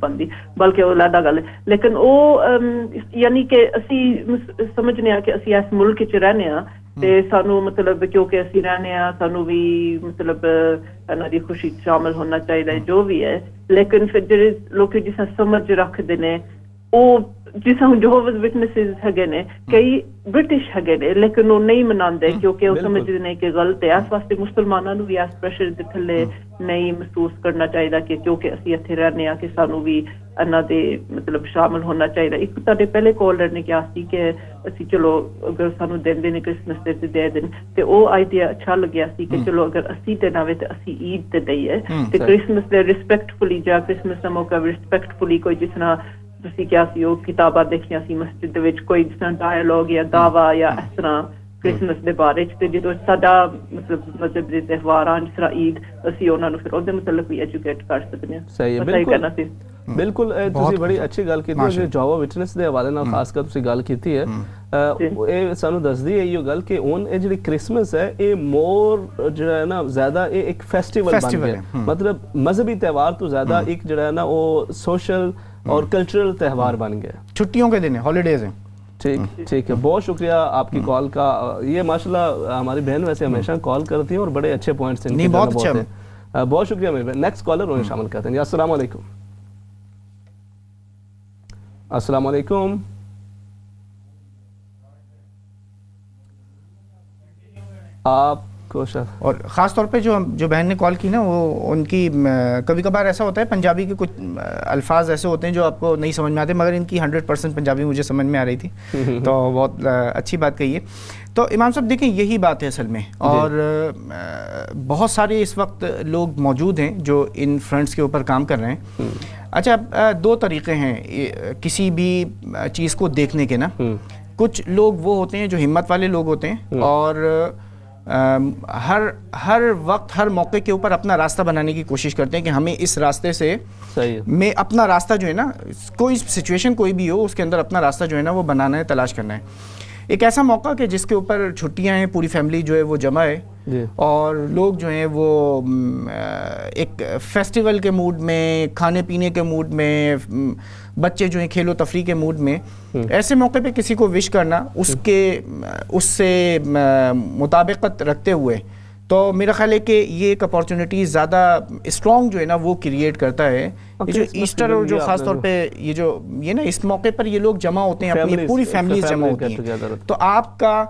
ਬਣਦੀ, ਬਲਕਿ ਉਹ ਅਲੱਗ ਗੱਲ ਹੈ। ਲੇਕਿਨ ਉਹ ਯਾਨੀ ਕਿ ਅਸੀਂ ਸਮਝਦੇ ਹਾਂ ਕਿ ਅਸੀਂ ਇਸ ਮੁਲਕ 'ਚ ਰਹਿੰਦੇ ਹਾਂ ਤੇ ਸਾਨੂੰ ਮਤਲਬ ਕਿਉਂਕਿ ਅਸੀਂ ਰਹਿੰਦੇ ਹਾਂ ਸਾਨੂੰ ਵੀ ਮਤਲਬ ਇਹਨਾਂ ਦੀ ਖੁਸ਼ੀ ਸ਼ਾਮਲ ਹੋਣਾ ਚਾਹੀਦਾ ਹੈ ਜੋ ਵੀ ਹੈ। ਲੇਕਿਨ ਫਿਰ ਜਿਹੜੇ ਲੋਕ ਜਿਸ ਤਰ੍ਹਾਂ ਸਮਝ ਰੱਖਦੇ ਨੇ ਉਹ ਜਿਸ ਤਰ੍ਹਾਂ ਜੋਹਵਸ ਵਿਟਨੈਸਿਸ ਹੈਗੇ ਨੇ ਕਈ ਬ੍ਰਿਟਿਸ਼ ਹੈਗੇ ਨੇ ਲੇਕਿਨ ਉਹ ਨਹੀਂ ਮਨਾਉਂਦੇ ਕਿਉਂਕਿ ਉਹ ਸਮਝਦੇ ਨੇ ਕਿ ਗਲਤ ਹੈ। ਇਸ ਵਾਸਤੇ ਮੁਸਲਮਾਨਾਂ ਨੂੰ ਵੀ ਇਸ ਪ੍ਰੈਸ਼ਰ ਦੇ ਥੱਲੇ ਨਹੀਂ ਮਹਿਸੂਸ ਕਰਨਾ ਚਾਹੀਦਾ ਕਿ ਕਿਉਂਕਿ ਅਸੀਂ ਇੱਥੇ ਰਹਿੰਦੇ ਹਾਂ ਕਿ ਸਾਨੂੰ ਵੀ ਇਹਨਾਂ ਦੇ ਮਤਲਬ ਸ਼ਾਮਲ ਹੋਣਾ ਚਾਹੀਦਾ। ਇੱਕ ਤੁਹਾਡੇ ਪਹਿਲੇ ਕਾਲਰ ਨੇ ਕਿਹਾ ਸੀ ਕਿ ਅਸੀਂ ਚਲੋ ਅਗਰ ਸਾਨੂੰ ਦਿੰਦੇ ਨੇ ਕ੍ਰਿਸਮਸ ਤੇ ਦੇ ਦੇਣ, ਤੇ ਉਹ ਆਈਡੀਆ ਅੱਛਾ ਲੱਗਿਆ ਸੀ ਕਿ ਚਲੋ ਅਗਰ ਅਸੀਂ ਤੇ ਨਾਵੇ ਤੇ ਅਸੀਂ ਈਦ ਤੇ ਦਈਏ ਤੇ ਕ੍ਰਿਸਮਸ ਦੇ ਰਿਸਪੈਕਟਫੁਲੀ ਜਾਂ ਕ੍ਰਿਸਮਸ ਦਾ ਮੌਕਾ ਰਿਸਪੈਕਟਫੁਲੀ ਕੋਈ ਜਿਸ ਤਰ੍ਹਾਂ ਤੁਸੀਂ ਕਿਹਾ ਸੀ ਉਹ ਕਿਤਾਬਾਂ ਦੇਖੀਆਂ ਸੀ ਮਸਜਿਦ ਦੇ ਵਿੱਚ ਕੋਈ ਜਿਸ ਤਰ੍ਹਾਂ ਡਾਇਲੋਗ ਜਾਂ ਦਾਵਾ ਜਾਂ ਇਸ ਤਰ੍ਹਾਂ ਕ੍ਰਿਸਮਸ ਦੇ ਬਾਰੇ 'ਚ, ਤੇ ਜਦੋਂ ਸਾਡਾ ਮਤਲਬ ਮਜ਼ਹਬ ਦੇ ਤਿਉਹਾਰਾਂ ਜਿਸ ਤਰ੍ਹਾਂ ਈਦ ਅਸੀਂ ਉਹਨਾਂ ਨੂੰ ਫਿਰ ਉਹਦੇ ਮਤਲਬ ਵੀ ਐਜੂਕੇਟ ਕਰ ਸਕਦੇ ਹਾਂ। ਸਹੀ ਹੈ, ਬਿਲਕੁਲ ਤੁਸੀਂ ਬੜੀ ਅੱਛੀ ਗੱਲ ਕੀਤੀ ਹੈ। ਜੋਵਾ ਵਿਟਨੈਸ ਦੇ ਹਵਾਲੇ ਨਾਲ ਖਾਸ ਕਰ ਤੁਸੀਂ ਗੱਲ ਕੀਤੀ ਹੈ, ਇਹ ਸਾਨੂੰ ਦੱਸਦੀ ਹੈ ਇਹ ਗੱਲ ਕਿ ਹੁਣ ਇਹ ਜਿਹੜੀ ਕ੍ਰਿਸਮਸ ਹੈ ਇਹ ਮੋਰ ਜਿਹੜਾ ਹੈ ਨਾ ਜ਼ਿਆਦਾ ਇਹ ਇੱਕ ਫੈਸਟੀਵਲ ਬਣ ਗਿਆ, ਮਤਲਬ ਮਜ਼ਹਬੀ ਤਿਉਹਾਰ ਤੋਂ ਜ਼ਿਆਦਾ ਇੱਕ ਜਿਹੜਾ ਹੈ ਨਾ ਉਹ ਸੋشل اور کلچرل تہوار بن گیا، چھٹیوں کے دن ہیں، ہالیڈیز ہیں۔ ٹھیک ہے، بہت شکریہ آپ کی کال کا۔ یہ ماشاءاللہ ہماری بہن ویسے ہمیشہ کال کرتی ہیں اور بڑے اچھے پوائنٹس ہیں، بہت اچھا، بہت شکریہ میری بہن۔ نیکسٹ کالر انہیں شامل کرتے ہیں۔ السلام علیکم۔ السلام علیکم۔ آپ اور خاص طور پہ جو بہن نے کال کی نا وہ ان کی کبھی کبھار ایسا ہوتا ہے پنجابی کے کچھ الفاظ ایسے ہوتے ہیں جو آپ کو نہیں سمجھ میں آتے، مگر ان کی 100% پنجابی مجھے سمجھ میں آ رہی تھی، تو بہت اچھی بات کہی ہے۔ تو امام صاحب دیکھیں یہی بات ہے اصل میں، اور بہت سارے اس وقت لوگ موجود ہیں جو ان فرنٹس کے اوپر کام کر رہے ہیں۔ اچھا، دو طریقے ہیں کسی بھی چیز کو دیکھنے کے نا، کچھ لوگ وہ ہوتے ہیں جو ہمت والے لوگ ہوتے ہیں اور ہر وقت ہر موقع کے اوپر اپنا راستہ بنانے کی کوشش کرتے ہیں کہ ہمیں اس راستے سے میں اپنا راستہ جو ہے نا، کوئی سچویشن کوئی بھی ہو اس کے اندر اپنا راستہ جو ہے نا وہ بنانا ہے، تلاش کرنا ہے۔ ایک ایسا موقع کہ جس کے اوپر چھٹیاں ہیں، پوری فیملی جو ہے وہ جمع ہے اور لوگ جو ہیں وہ ایک فیسٹیول کے موڈ میں، کھانے پینے کے موڈ میں، بچے جو ہیں کھیل و تفریح کے موڈ میں، ایسے موقع پہ کسی کو وش کرنا اس سے مطابقت رکھتے ہوئے، تو میرا خیال ہے کہ یہ ایک اپارچونٹی زیادہ اسٹرانگ جو ہے نا وہ کریٹ کرتا ہے۔ یہ جو ایسٹر اور جو خاص طور پہ یہ نا اس موقع پر یہ لوگ جمع ہوتے ہیں، اپنی پوری فیملیز جمع ہوتی ہیں، تو آپ کا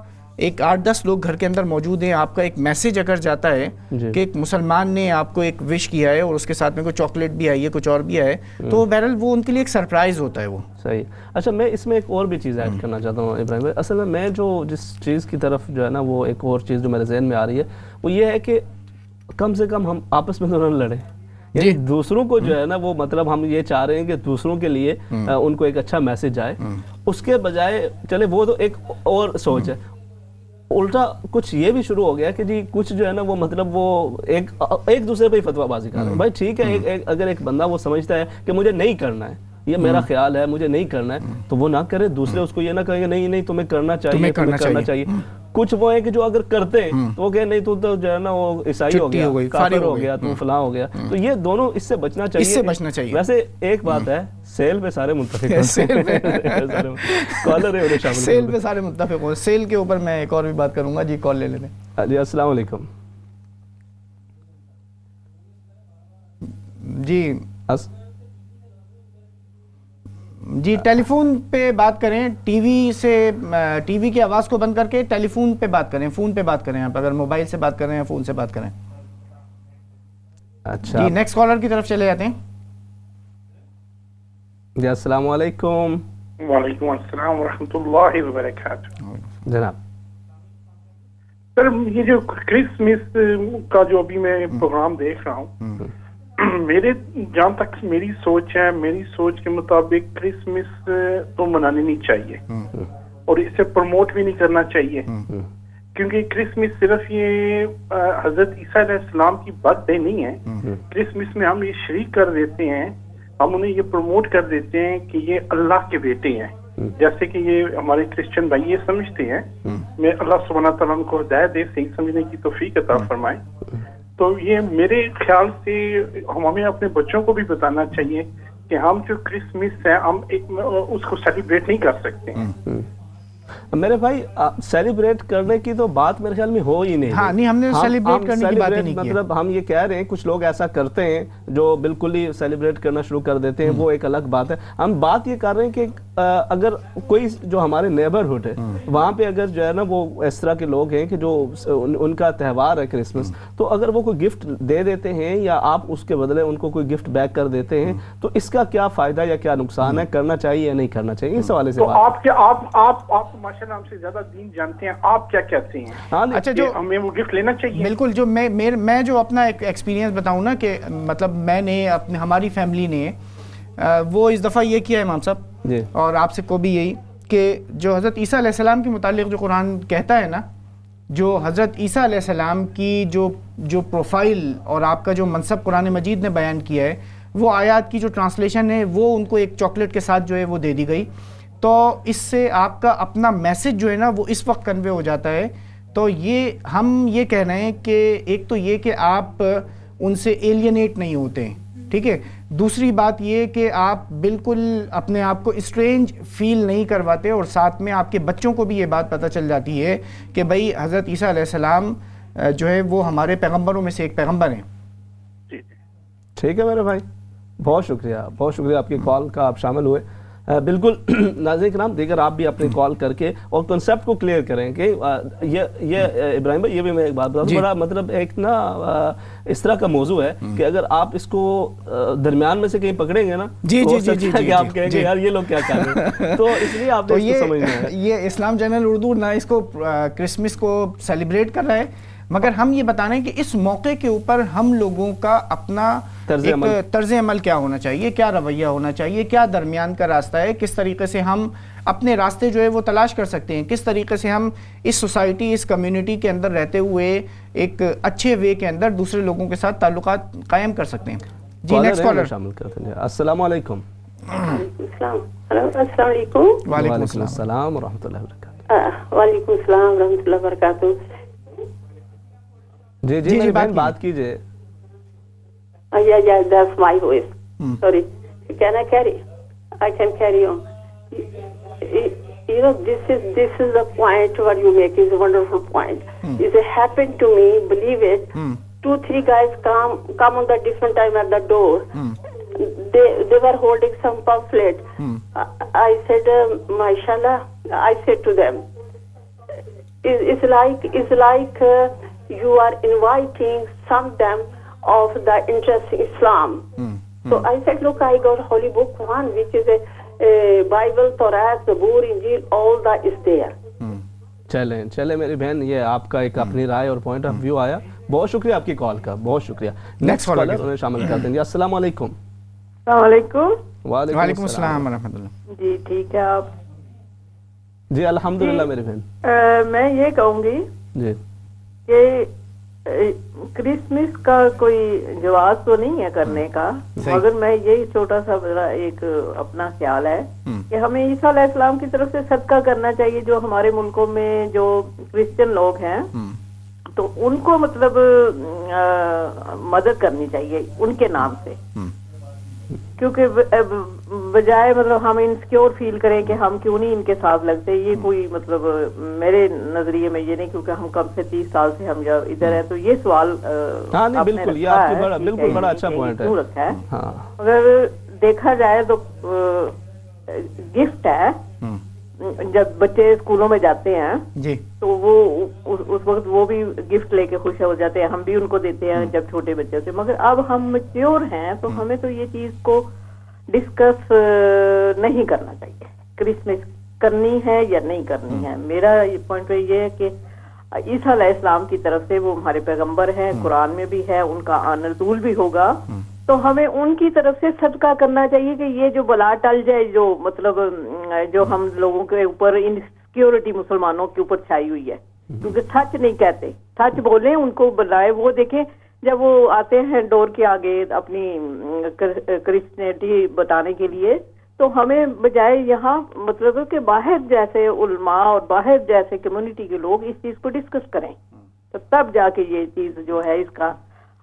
ایک 8-10 لوگ گھر کے اندر موجود ہیں، آپ کا ایک میسج اگر جاتا ہے کہ ایک مسلمان نے آپ کو ایک وش کیا ہے اور اس کے ساتھ میں کوئی چاکلیٹ بھی آئی ہے، کچھ اور بھی آئے، تو بہرحال وہ ان کے لیے ایک سرپرائز ہوتا ہے وہ۔ صحیح۔ اچھا، میں اس میں ایک اور بھی چیز ایڈ کرنا چاہتا ہوں ابراہیم بھائی۔ اصل میں جو جس چیز کی طرف جو ہے نا وہ ایک اور چیز جو میرے ذہن میں آ رہی ہے وہ یہ ہے کہ کم سے کم ہم آپس میں تو نہ لڑیں، یعنی دوسروں کو جو ہے نا وہ مطلب ہم یہ چاہ رہے ہیں کہ دوسروں کے لیے ان کو ایک اچھا میسج آئے، اس کے بجائے چلے وہ تو ایک اور سوچ ہے، الٹا کچھ یہ بھی شروع ہو گیا کہ جی کچھ جو ہے نا وہ مطلب وہ ایک دوسرے پہ ہی فتویٰ بازی کر رہے ہیں۔ بھائی ٹھیک ہے، اگر ایک بندہ وہ سمجھتا ہے کہ مجھے نہیں کرنا ہے، یہ میرا خیال ہے مجھے نہیں کرنا ہے، تو وہ نہ کرے، دوسرے اس کو یہ نہ کہیں گے نہیں تمہیں کرنا چاہیے، کرنا چاہیے۔ کچھ وہ ہیں کہ جو اگر کرتے ہیں تو وہ کہیں نہیں تو جو ہے نا وہ عیسائی ہو گیا، کافر ہو گیا، تو فلاں ہو گیا، تو یہ دونوں اس سے بچنا چاہیے۔ ویسے ایک بات ہے، سیل پہ سارے متفق ہیں، سیل پہ سارے متفق ہوں۔ سیل کے اوپر میں ایک اور بھی بات کروں گا۔ جی کال لے لینے۔ جی السلام علیکم۔ جی ٹیلی فون پہ بات کریں، ٹی وی کی آواز کو بند کر کے ٹیلی فون پہ بات کریں، فون پہ بات کریں، آپ اگر موبائل سے بات کر رہے ہیں فون سے بات کریں۔ اچھا جی نیکسٹ کالر کی طرف چلے جاتے ہیں۔ جی السلام علیکم۔ وعلیکم السلام ورحمۃ اللہ وبرکاتہ۔ جناب سر، یہ جو کرسمس کا جو ابھی میں پروگرام دیکھ رہا ہوں، میرے جہاں تک میری سوچ ہے، میری سوچ کے مطابق کرسمس تو منانی نہیں چاہیے اور اسے پروموٹ بھی نہیں کرنا چاہیے، کیونکہ کرسمس صرف یہ حضرت عیسیٰ علیہ السلام کی برتھ ڈے نہیں ہے. کرسمس میں ہم یہ شریک کر دیتے ہیں, ہم انہیں یہ پروموٹ کر دیتے ہیں کہ یہ اللہ کے بیٹے ہیں, جیسے کہ یہ ہمارے کرسچن بھائی یہ سمجھتے ہیں. میں اللہ سبحانہ تعالیٰ ان کو ہدایت دے, صحیح سمجھنے کی توفیق عطا فرمائے. تو یہ میرے خیال سے ہمیں اپنے بچوں کو بھی بتانا چاہیے کہ ہم جو کرسمس ہے ہم اس کو سیلیبریٹ نہیں کر سکتے. میرے بھائی سیلیبریٹ کرنے کی تو بات میرے خیال میں ہو ہی نہیں. ہاں نہیں, ہم نے سیلیبریٹ کرنے کی بات ہی نہیں کی. مطلب ہم یہ کہہ رہے ہیں کچھ لوگ ایسا کرتے ہیں جو بالکل ہی سیلیبریٹ کرنا شروع کر دیتے ہیں, وہ ایک الگ بات ہے. ہم بات یہ کر رہے ہیں کہ اگر کوئی جو ہمارے نیبرہڈ ہے وہاں پہ اگر جو ہے نا وہ اس طرح کے لوگ ہیں کہ جو ان کا تہوار ہے کرسمس, تو اگر وہ کوئی گفٹ دے دیتے ہیں یا آپ اس کے بدلے ان کو کوئی گفٹ بیک کر دیتے ہیں, تو اس کا کیا فائدہ یا کیا نقصان ہے, کرنا چاہیے یا نہیں کرنا چاہیے, اس حوالے سے آپ ماشاءاللہ ہم سے زیادہ دین جانتے ہیں, آپ کیا کہتے ہیں؟ اچھا, جو ہمیں وہ گفٹ لینا چاہیے. بالکل, جو میں جو اپنا ایک ایکسپیرینس بتاؤں نا کہ مطلب میں نے ہماری فیملی نے وہ اس دفعہ یہ کیا ہے امام صاحب, اور آپ سے کو بھی یہی کہ جو حضرت عیسیٰ علیہ السلام کے متعلق جو قرآن کہتا ہے نا, جو حضرت عیسیٰ علیہ السلام کی جو پروفائل اور آپ کا جو منصب قرآن مجید نے بیان کیا ہے, وہ آیات کی جو ٹرانسلیشن ہے وہ ان کو ایک چاکلیٹ کے ساتھ جو ہے وہ دے دی گئی. تو اس سے آپ کا اپنا میسج جو ہے نا وہ اس وقت کنوے ہو جاتا ہے. تو یہ ہم یہ کہہ رہے ہیں کہ ایک تو یہ کہ آپ ان سے ایلینیٹ نہیں ہوتے ہیں, ٹھیک ہے. دوسری بات یہ کہ آپ بالکل اپنے آپ کو اسٹرینج فیل نہیں کرواتے, اور ساتھ میں آپ کے بچوں کو بھی یہ بات پتہ چل جاتی ہے کہ بھئی حضرت عیسیٰ علیہ السلام جو ہے وہ ہمارے پیغمبروں میں سے ایک پیغمبر ہیں. ٹھیک ہے میرے بھائی, بہت شکریہ آپ کی کال کا, آپ شامل ہوئے. بالکل ناظرین کرام, دیگر آپ بھی اپنی کال کر کے اور کنسیپٹ کو کلیئر کریں کہ یہ ابراہیم بھائی, یہ بھی میں ایک بات بتاؤں, بڑا مطلب ایک نا اس طرح کا موضوع ہے کہ اگر آپ اس کو درمیان میں سے کہیں پکڑیں گے نا, کہ آپ کہیں گے یار یہ لوگ کیا کر رہے ہیں, تو اس لیے آپ نے اس کو سمجھنا ہے. یہ اسلام چینل اردو نہ اس کو کرسمس کو سیلیبریٹ کر رہا ہے, مگر ہم یہ بتا رہے ہیں کہ اس موقع کے اوپر ہم لوگوں کا اپنا طرز عمل کیا ہونا چاہیے, کیا رویہ ہونا چاہیے, کیا درمیان کا راستہ ہے, کس طریقے سے ہم اپنے راستے جو ہے وہ تلاش کر سکتے ہیں, کس طریقے سے ہم اس سوسائٹی, اس کمیونٹی کے اندر رہتے ہوئے ایک اچھے وے کے اندر دوسرے لوگوں کے ساتھ تعلقات قائم کر سکتے ہیں. جی نیکسٹ کالر شامل کرتے ہیں. السلام علیکم. السلام علیکم. وعلیکم السلام ورحمۃ اللہ وبرکاتہ. وعلیکم السلام ورحمۃ اللہ وبرکاتہ. جی میری بہن بات کیجئے. Yeah, that's my voice. Sorry. Can I carry? I can carry on. You know, this is the point what you make is a wonderful point. It happened to me, believe it. 2-3 guys come on the different time at the door. They were holding some pamphlet. I said, mashallah, I said to them, it's like you are inviting some them of the interest in Islam. So I said, look, I got Holy Book Quran, which is a Bible, Torah, Zabur, Injil, all that is there. چلیں میری بہن, یہ آپ کا ایک اپنی رائے اور point of view آیا. بہت شکریہ آپ کی کال کا, بہت شکریہ. نیکسٹ کالر انہیں شامل کر دیں گے. السلام علیکم. السلام علیکم. وعلیکم السلام ورحمۃ اللہ. جی ٹھیک ہے آپ؟ جی الحمدللہ میری بہن. میں یہ کہوں گی جی کہ کرسمس کا کوئی جواز تو نہیں ہے کرنے کا, مگر میں یہی چھوٹا سا ایک اپنا خیال ہے کہ ہمیں عیسیٰ علیہ السلام کی طرف سے صدقہ کرنا چاہیے. جو ہمارے ملکوں میں جو کرسچن لوگ ہیں تو ان کو مطلب مدد کرنی چاہیے ان کے نام سے, کیونکہ بجائے مطلب ہم انسیکیور فیل کریں کہ ہم کیوں نہیں ان کے ساتھ لگتے. یہ کوئی مطلب میرے نظریے میں یہ نہیں, کیونکہ ہم کم سے 30 سال سے ہم جب ادھر ہیں تو یہ سوال بالکل یہ آپ کی بالکل بڑا اچھا پوائنٹ ہے. رکھا ہے اگر دیکھا جائے تو گفٹ ہے, جب بچے اسکولوں میں جاتے ہیں جی تو وہ اس وقت وہ بھی گفٹ لے کے خوش ہو جاتے ہیں, ہم بھی ان کو دیتے ہیں جب چھوٹے بچے سے. مگر اب ہم میچیور ہیں تو ہمیں تو یہ چیز کو ڈسکس نہیں کرنا چاہیے, کرسمس کرنی ہے یا نہیں کرنی ہے. میرا پوائنٹ یہ ہے کہ عیسیٰ علیہ السلام کی طرف سے وہ ہمارے پیغمبر ہیں, قرآن میں بھی ہے, ان کا آن رسول بھی ہوگا, تو ہمیں ان کی طرف سے صدقہ کرنا چاہیے کہ یہ جو بلا ٹل جائے, جو مطلب جو ہم لوگوں کے اوپر انسیکیورٹی مسلمانوں کے اوپر چھائی ہوئی ہے, کیونکہ سچ نہیں کہتے, سچ بولیں, ان کو بلائے. وہ دیکھیں جب وہ آتے ہیں ڈور کے آگے اپنی کرسچینٹی بتانے کے لیے, تو ہمیں بجائے یہاں مطلب کہ باہر جیسے علماء اور باہر جیسے کمیونٹی کے لوگ اس چیز کو ڈسکس کریں, تو تب جا کے یہ چیز جو ہے اس کا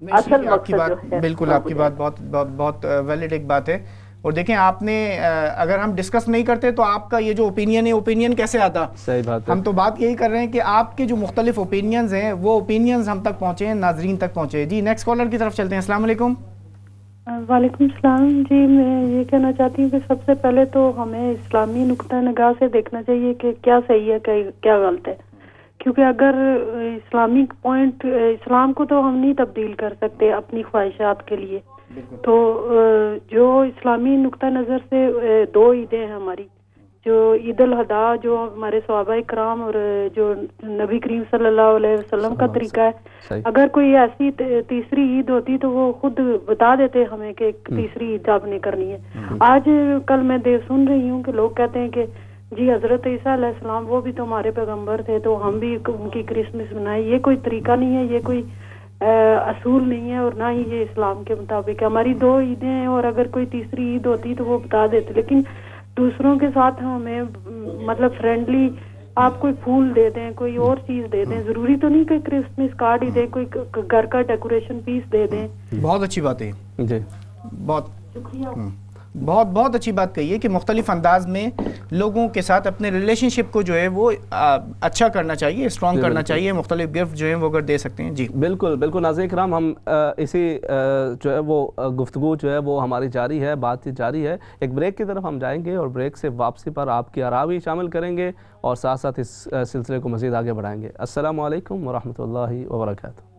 اصل مقصد جو ہے. بالکل آپ کی بات بہت بہت بہت ویلڈ ایک بات ہے. اور دیکھیں آپ نے اگر ہم ڈسکس نہیں کرتے تو آپ کا یہ جو اوپینین ہے اوپینین کیسے آتا؟ صحیح بات ہے. ہم تو بات یہی کر رہے ہیں کہ آپ کے جو مختلف اوپینینز ہیں وہ اوپینینز ہم تک پہنچے, ناظرین تک پہنچے. جی نیکسٹ کالر کی طرف چلتے ہیں. السلام علیکم. وعلیکم السلام. جی میں یہ کہنا چاہتی ہوں کہ سب سے پہلے تو ہمیں اسلامی نقطہ نگاہ سے دیکھنا چاہیے کہ کیا صحیح ہے کیا غلط ہے, کیونکہ اگر اسلامک پوائنٹ, اسلام کو تو ہم نہیں تبدیل کر سکتے اپنی خواہشات کے لیے, تو جو اسلامی نقطہ نظر سے دو عیدیں ہیں ہماری, جو عید الاضحیٰ جو ہمارے صحابہ کرام اور جو نبی کریم صلی اللہ علیہ وسلم کا طریقہ ہے, اگر کوئی ایسی تیسری عید ہوتی تو وہ خود بتا دیتے ہمیں کہ تیسری عید آپ نے کرنی ہے. آج کل میں سن رہی ہوں کہ لوگ کہتے ہیں کہ جی حضرت عیسیٰ علیہ السلام وہ بھی تو ہمارے پیغمبر تھے تو ہم بھی ان کی کرسمس منائیں. یہ کوئی طریقہ نہیں ہے, یہ کوئی اصول نہیں ہے, اور نہ ہی یہ اسلام کے مطابق ہے. ہماری دو عیدیں ہیں اور اگر کوئی تیسری عید ہوتی تو وہ بتا دیتے, لیکن دوسروں کے ساتھ ہمیں مطلب فرینڈلی آپ کوئی پھول دے دیں, کوئی اور چیز دے دیں, ضروری تو نہیں کہ کرسمس کارڈ ہی دیں, کوئی گھر کا ڈیکوریشن پیس دے دیں. بہت اچھی بات ہے جی, بہت شکریہ. بہت بہت اچھی بات کہی ہے کہ مختلف انداز میں لوگوں کے ساتھ اپنے ریلیشن شپ کو جو ہے وہ اچھا کرنا چاہیے, اسٹرانگ کرنا چاہیے. مختلف گفٹ جو ہیں وہ اگر دے سکتے ہیں. جی بالکل بالکل. ناظرین کرام, ہم اسی جو ہے وہ گفتگو جو ہے وہ ہماری جاری ہے, بات چیت جاری ہے. ایک بریک کی طرف ہم جائیں گے اور بریک سے واپسی پر آپ کی آراء بھی شامل کریں گے اور ساتھ ساتھ اس سلسلے کو مزید آگے بڑھائیں گے. السلام علیکم ورحمۃ اللہ وبرکاتہ.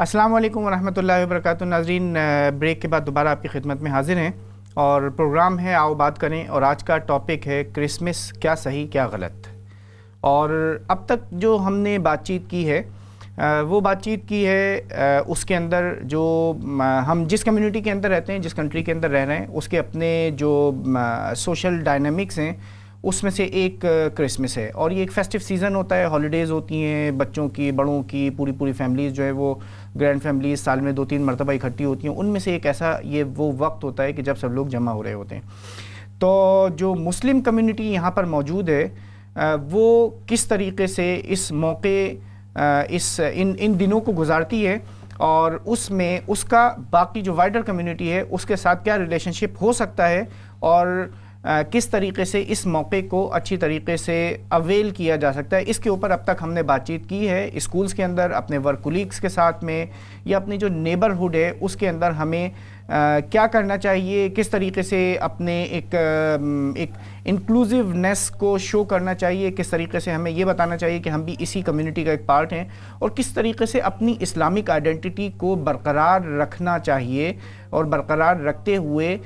السلام علیکم ورحمۃ اللہ وبرکاتہ. ناظرین بریک کے بعد دوبارہ آپ کی خدمت میں حاضر ہیں اور پروگرام ہے آؤ بات کریں, اور آج کا ٹاپک ہے کرسمس کیا صحیح کیا غلط. اور اب تک جو ہم نے بات چیت کی ہے وہ بات چیت کی ہے اس کے اندر جو ہم جس کمیونٹی کے اندر رہتے ہیں, جس کنٹری کے اندر رہ رہے ہیں, اس کے اپنے جو سوشل ڈائنامکس ہیں اس میں سے ایک کرسمس ہے. اور یہ ایک فیسٹیو سیزن ہوتا ہے, ہالیڈیز ہوتی ہیں بچوں کی, بڑوں کی, پوری فیملیز جو ہے وہ گرینڈ فیملیز سال میں 2-3 مرتبہ اکٹھی ہوتی ہیں. ان میں سے ایک ایسا یہ وہ وقت ہوتا ہے کہ جب سب لوگ جمع ہو رہے ہوتے ہیں. تو جو مسلم کمیونٹی یہاں پر موجود ہے وہ کس طریقے سے اس موقع ان دنوں کو گزارتی ہے, اور اس میں اس کا باقی جو وائڈر کمیونٹی ہے اس کے ساتھ کیا ریلیشن شپ ہو سکتا ہے, اور کس طریقے سے اس موقع کو اچھی طریقے سے اویل کیا جا سکتا ہے. اس کے اوپر اب تک ہم نے بات چیت کی ہے اسکولز کے اندر, اپنے ورک کولیگس کے ساتھ میں, یا اپنی جو نیبرہڈ ہے اس کے اندر ہمیں کیا کرنا چاہیے, کس طریقے سے اپنے ایک انکلوزیونیس کو شو کرنا چاہیے, کس طریقے سے ہمیں یہ بتانا چاہیے کہ ہم بھی اسی کمیونٹی کا ایک پارٹ ہیں, اور کس طریقے سے اپنی اسلامک آئیڈینٹی کو برقرار رکھنا چاہیے, اور برقرار رکھتے ہوئے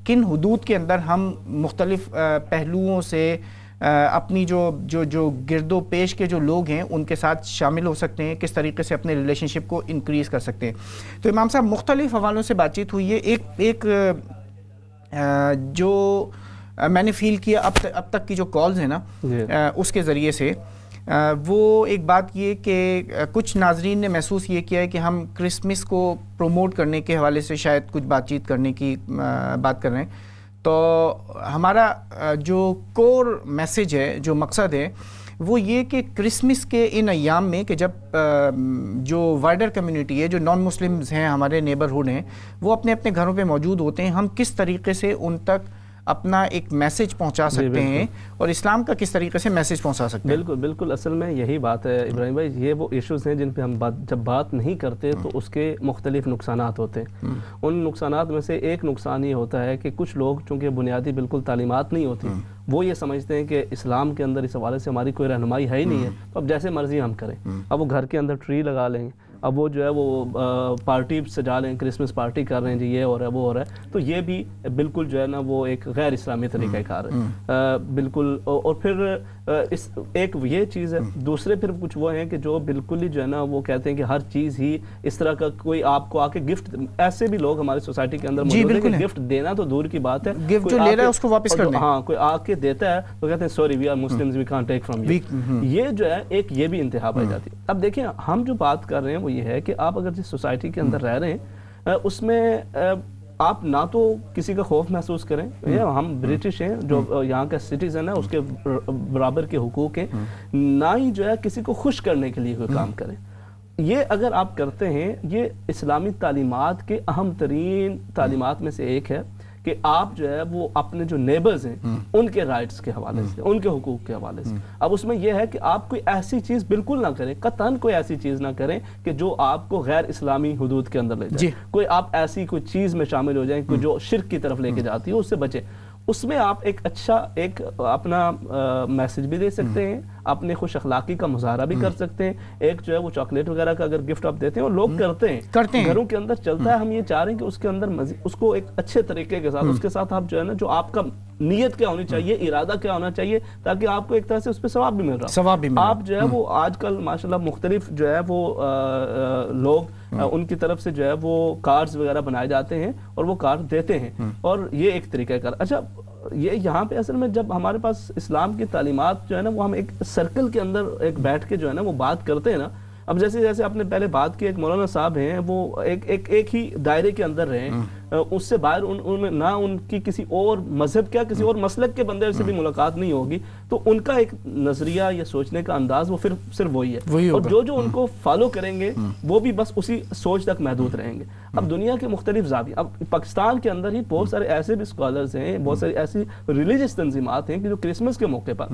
کن حدود کے اندر ہم مختلف پہلوؤں سے اپنی جو گرد و پیش کے جو لوگ ہیں ان کے ساتھ شامل ہو سکتے ہیں, کس طریقے سے اپنے ریلیشن شپ کو انکریز کر سکتے ہیں. تو امام صاحب مختلف حوالوں سے بات چیت ہوئی ہے. ایک جو میں نے فیل کیا اب تک کی جو کالز ہیں نا اس کے ذریعے سے, وہ ایک بات یہ کہ کچھ ناظرین نے محسوس یہ کیا ہے کہ ہم کرسمس کو پروموٹ کرنے کے حوالے سے شاید کچھ بات چیت کرنے کی بات کر رہے ہیں. تو ہمارا جو کور میسیج ہے, جو مقصد ہے, وہ یہ کہ کرسمس کے ان ایام میں کہ جب جو وائڈر کمیونٹی ہے, جو نان مسلمز ہیں, ہمارے نیبرہڈ ہیں, وہ اپنے اپنے گھروں پہ موجود ہوتے ہیں, ہم کس طریقے سے ان تک اپنا ایک میسیج پہنچا سکتے ہیں, اور اسلام کا کس طریقے سے میسیج پہنچا سکتے ہیں. بالکل بالکل. اصل میں یہی بات ہے ابراہیم بھائی, یہ وہ ایشوز ہیں جن پہ ہم جب بات نہیں کرتے تو اس کے مختلف نقصانات ہوتے ہیں. ان نقصانات میں سے ایک نقصان یہ ہوتا ہے کہ کچھ لوگ چونکہ بنیادی بالکل تعلیمات نہیں ہوتی, وہ یہ سمجھتے ہیں کہ اسلام کے اندر اس حوالے سے ہماری کوئی رہنمائی ہے ہی نہیں ہے, تو اب جیسے مرضی ہم کریں. اب وہ گھر کے اندر ٹری لگا لیں گے, اب وہ جو ہے وہ پارٹی سجا لیں, کرسمس پارٹی کر رہے ہیں جی, یہ ہو رہا ہے وہ ہو رہا ہے, تو یہ بھی بالکل جو ہے نا وہ ایک غیر اسلامی طریقہ کار ہے بالکل. اور پھر ایک یہ چیز ہے. دوسرے پھر کچھ وہ ہیں کہ جو بالکل ہی جو ہے نا وہ کہتے ہیں کہ ہر چیز ہی اس طرح کا, کوئی آپ کو آ کے گفٹ, ایسے بھی لوگ ہماری سوسائٹی کے اندر موجود ہیں کہ گفٹ دینا تو دور کی بات ہے, گفٹ جو لے رہا ہے اس کو واپس کر دیں. ہاں, کوئی آ کے دیتا ہے تو کہتے ہیں sorry we are Muslims we can't take from you. یہ جو ہے ایک یہ بھی انتہا پائی جاتی ہے. اب دیکھیں ہم جو بات کر رہے ہیں وہ یہ ہے کہ آپ اگر جس سوسائٹی کے اندر رہ رہے ہیں اس میں آپ نہ تو کسی کا خوف محسوس کریں, ہم برٹش ہیں جو یہاں کا سٹیزن ہے, اس کے برابر کے حقوق ہیں, نہ ہی جو ہے کسی کو خوش کرنے کے لیے کوئی کام کریں. یہ اگر آپ کرتے ہیں, یہ اسلامی تعلیمات کے اہم ترین تعلیمات میں سے ایک ہے کہ آپ جو ہے وہ اپنے جو نیبرز ہیں ان کے رائٹس کے حوالے سے, ان کے حقوق کے حوالے سے. اب اس میں یہ ہے کہ آپ کوئی ایسی چیز بالکل نہ کریں, قطعاً کوئی ایسی چیز نہ کریں کہ جو آپ کو غیر اسلامی حدود کے اندر لے جائے. کوئی آپ ایسی کوئی چیز میں شامل ہو جائیں کوئی جو شرک کی طرف لے کے جاتی ہے, اس سے بچیں. اس میں آپ ایک اچھا ایک اپنا میسج بھی دے سکتے ہیں, اپنے خوش اخلاقی کا مظاہرہ بھی کر سکتے ہیں. ایک جو ہے وہ چاکلیٹ وغیرہ کا اگر گفٹ آپ دیتے ہیں, اور لوگ کرتے ہیں گھروں کے اندر چلتا ہے. ہم یہ چاہ رہے ہیں کہ اس کے اندر اس کو ایک اچھے طریقے کے ساتھ, اس کے ساتھ آپ جو ہے نا, جو آپ کا نیت کیا ہونی چاہیے, ارادہ کیا ہونا چاہیے, تاکہ آپ کو ایک طرح سے اس پہ ثواب بھی مل رہا ہے. آپ جو ہے وہ آج کل ماشاءاللہ مختلف جو ہے وہ لوگ ان کی طرف سے جو ہے وہ کارڈز وغیرہ بنائے جاتے ہیں اور وہ کارڈ دیتے ہیں, اور یہ ایک طریقہ کار. اچھا, یہ یہاں پہ اصل میں جب ہمارے پاس اسلام کی تعلیمات جو ہے نا وہ ہم ایک سرکل کے اندر ایک بیٹھ کے جو ہے نا وہ بات کرتے ہیں نا. اب جیسے آپ نے پہلے بات کی, ایک مولانا صاحب ہیں وہ ایک ہی دائرے کے اندر رہے, اس سے باہر نہ ان کی کسی اور مذہب کیا کسی اور مسلک کے بندے سے بھی ملاقات نہیں ہوگی, تو ان کا ایک نظریہ یا سوچنے کا انداز وہ پھر صرف وہی ہے, اور جو ان کو فالو کریں گے وہ بھی بس اسی سوچ تک محدود رہیں گے. اب دنیا کے مختلف زاویے, اب پاکستان کے اندر ہی بہت سارے ایسے بھی اسکالرز ہیں, بہت ساری ایسی ریلیجس تنظیمات ہیں کہ جو کرسمس کے موقع پر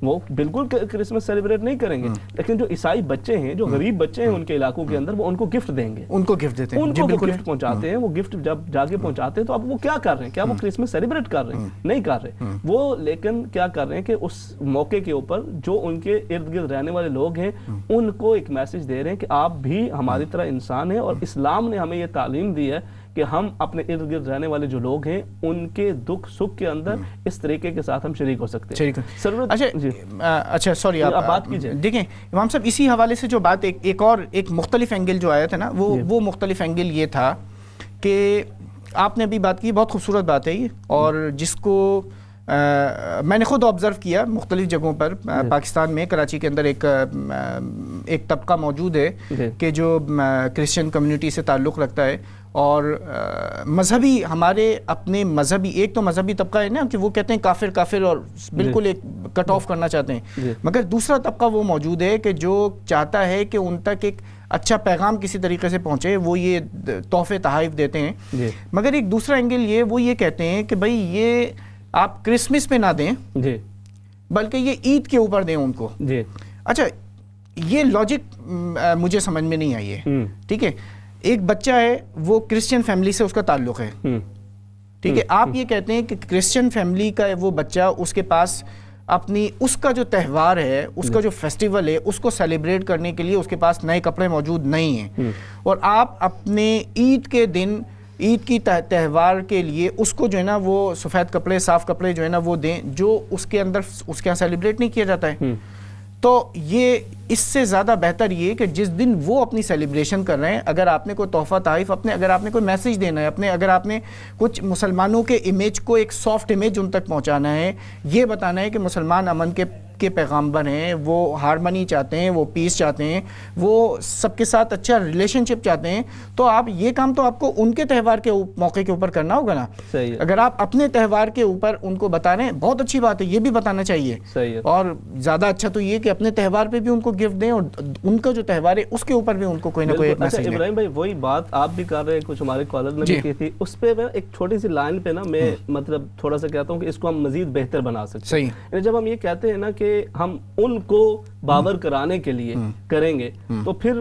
وہ بالکل کرسمس سیلیبریٹ نہیں کریں گے, لیکن جو عیسائی بچے ہیں, جو غریب بچے ہیں ان کے علاقوں کے اندر, وہ ان کو گفٹ دیں گے, ان کو گفٹ دیتے ہیں, ان کو گفٹ پہنچاتے ہیں. وہ گفٹ جب جا کے پہنچاتے ہیں تو اب وہ کیا کر رہے ہیں, کیا وہ کرسمس سیلیبریٹ کر رہے ہیں؟ نہیں کر رہے وہ, لیکن کیا کر رہے ہیں کہ اس موقع کے اوپر جو ان کے ارد گرد رہنے والے لوگ ہیں ان کو ایک میسج دے رہے ہیں کہ آپ بھی ہماری طرح انسان ہیں, اور اسلام نے ہمیں یہ تعلیم دی ہے کہ ہم اپنے ارد گرد رہنے والے جو لوگ ہیں ان کے دکھ سکھ کے اندر اس طریقے کے ساتھ ہم شریک ہو سکتے ہیں. اچھا سوری, آپ بات کیجئے. دیکھیں امام صاحب, اسی حوالے سے جو بات ایک مختلف اینگل جو آیا تھا نا, وہ مختلف اینگل یہ تھا کہ آپ نے ابھی بات کی, بہت خوبصورت بات ہے یہ, اور جس کو میں نے خود آبزرو کیا مختلف جگہوں پر. پاکستان میں کراچی کے اندر ایک طبقہ موجود ہے کہ جو کرسچن کمیونٹی سے تعلق رکھتا ہے, اور مذہبی ہمارے اپنے مذہبی, ایک تو مذہبی طبقہ ہے نا کہ وہ کہتے ہیں کافر اور بالکل ایک کٹ آف کرنا چاہتے ہیں, مگر دوسرا طبقہ وہ موجود ہے کہ جو چاہتا ہے کہ ان تک ایک اچھا پیغام کسی طریقے سے پہنچے, وہ یہ تحفے تحائف دیتے ہیں. مگر ایک دوسرا اینگل وہ یہ کہتے ہیں کہ بھائی یہ آپ کرسمس پہ نہ دیں بلکہ یہ عید کے اوپر دیں ان کو. اچھا, یہ لاجک مجھے سمجھ میں نہیں آئی ہے. ٹھیک ہے, ایک بچہ ہے وہ کرسچن فیملی سے اس کا تعلق ہے, ٹھیک ہے, آپ یہ کہتے ہیں کہ کرسچن فیملی کا وہ بچہ, اس کے پاس اپنی اس کا جو تہوار ہے, اس کا جو فیسٹیول ہے, اس کو سیلیبریٹ کرنے کے لیے اس کے پاس نئے کپڑے موجود نہیں ہیں, اور آپ اپنے عید کے دن, عید کی تہوار کے لیے اس کو جو ہے نا وہ سفید کپڑے, صاف کپڑے جو ہے نا وہ دیں, جو اس کے اندر اس کے یہاں سیلیبریٹ نہیں کیا جاتا ہے. تو یہ اس سے زیادہ بہتر یہ کہ جس دن وہ اپنی سیلیبریشن کر رہے ہیں, اگر آپ نے کوئی تحفہ تحائف اگر آپ نے کوئی میسج دینا ہے, اگر آپ نے کچھ مسلمانوں کے امیج کو ایک سافٹ امیج ان تک پہنچانا ہے, یہ بتانا ہے کہ مسلمان امن کے پیغامبر ہیں, وہ ہارمنی چاہتے ہیں, وہ پیس چاہتے ہیں, وہ سب کے ساتھ اچھا ریلیشن شپ چاہتے ہیں, تو آپ یہ کام تو آپ کو ان کے تہوار کے موقع کے اوپر کرنا ہوگا نا. اگر آپ اپنے تہوار کے اوپر ان کو بتا رہے ہیں, بہت اچھی بات ہے, یہ بھی بتانا چاہیے, اور زیادہ اچھا تو یہ کہ اپنے تہوار پہ بھی ان کو گفٹ دیں, اور ان کا جو تہوار ہے اس کے اوپر بھی ان کو کوئی نہ کوئی میسج دیں. ابراہیم بھائی, وہی بات آپ بھی کر رہے ہیں, کچھ ہمارے کالر نے بھی کی تھی, اس پہ ایک چھوٹی سی لائن پہ نا میں مطلب تھوڑا سا کہتا ہوں کہ اس کو ہم مزید بہتر بنا سکتے ہیں. یعنی جب ہم یہ کہتے ہیں نا کہ ہم ان کو باور کرانے کے لیے کریں گے, تو پھر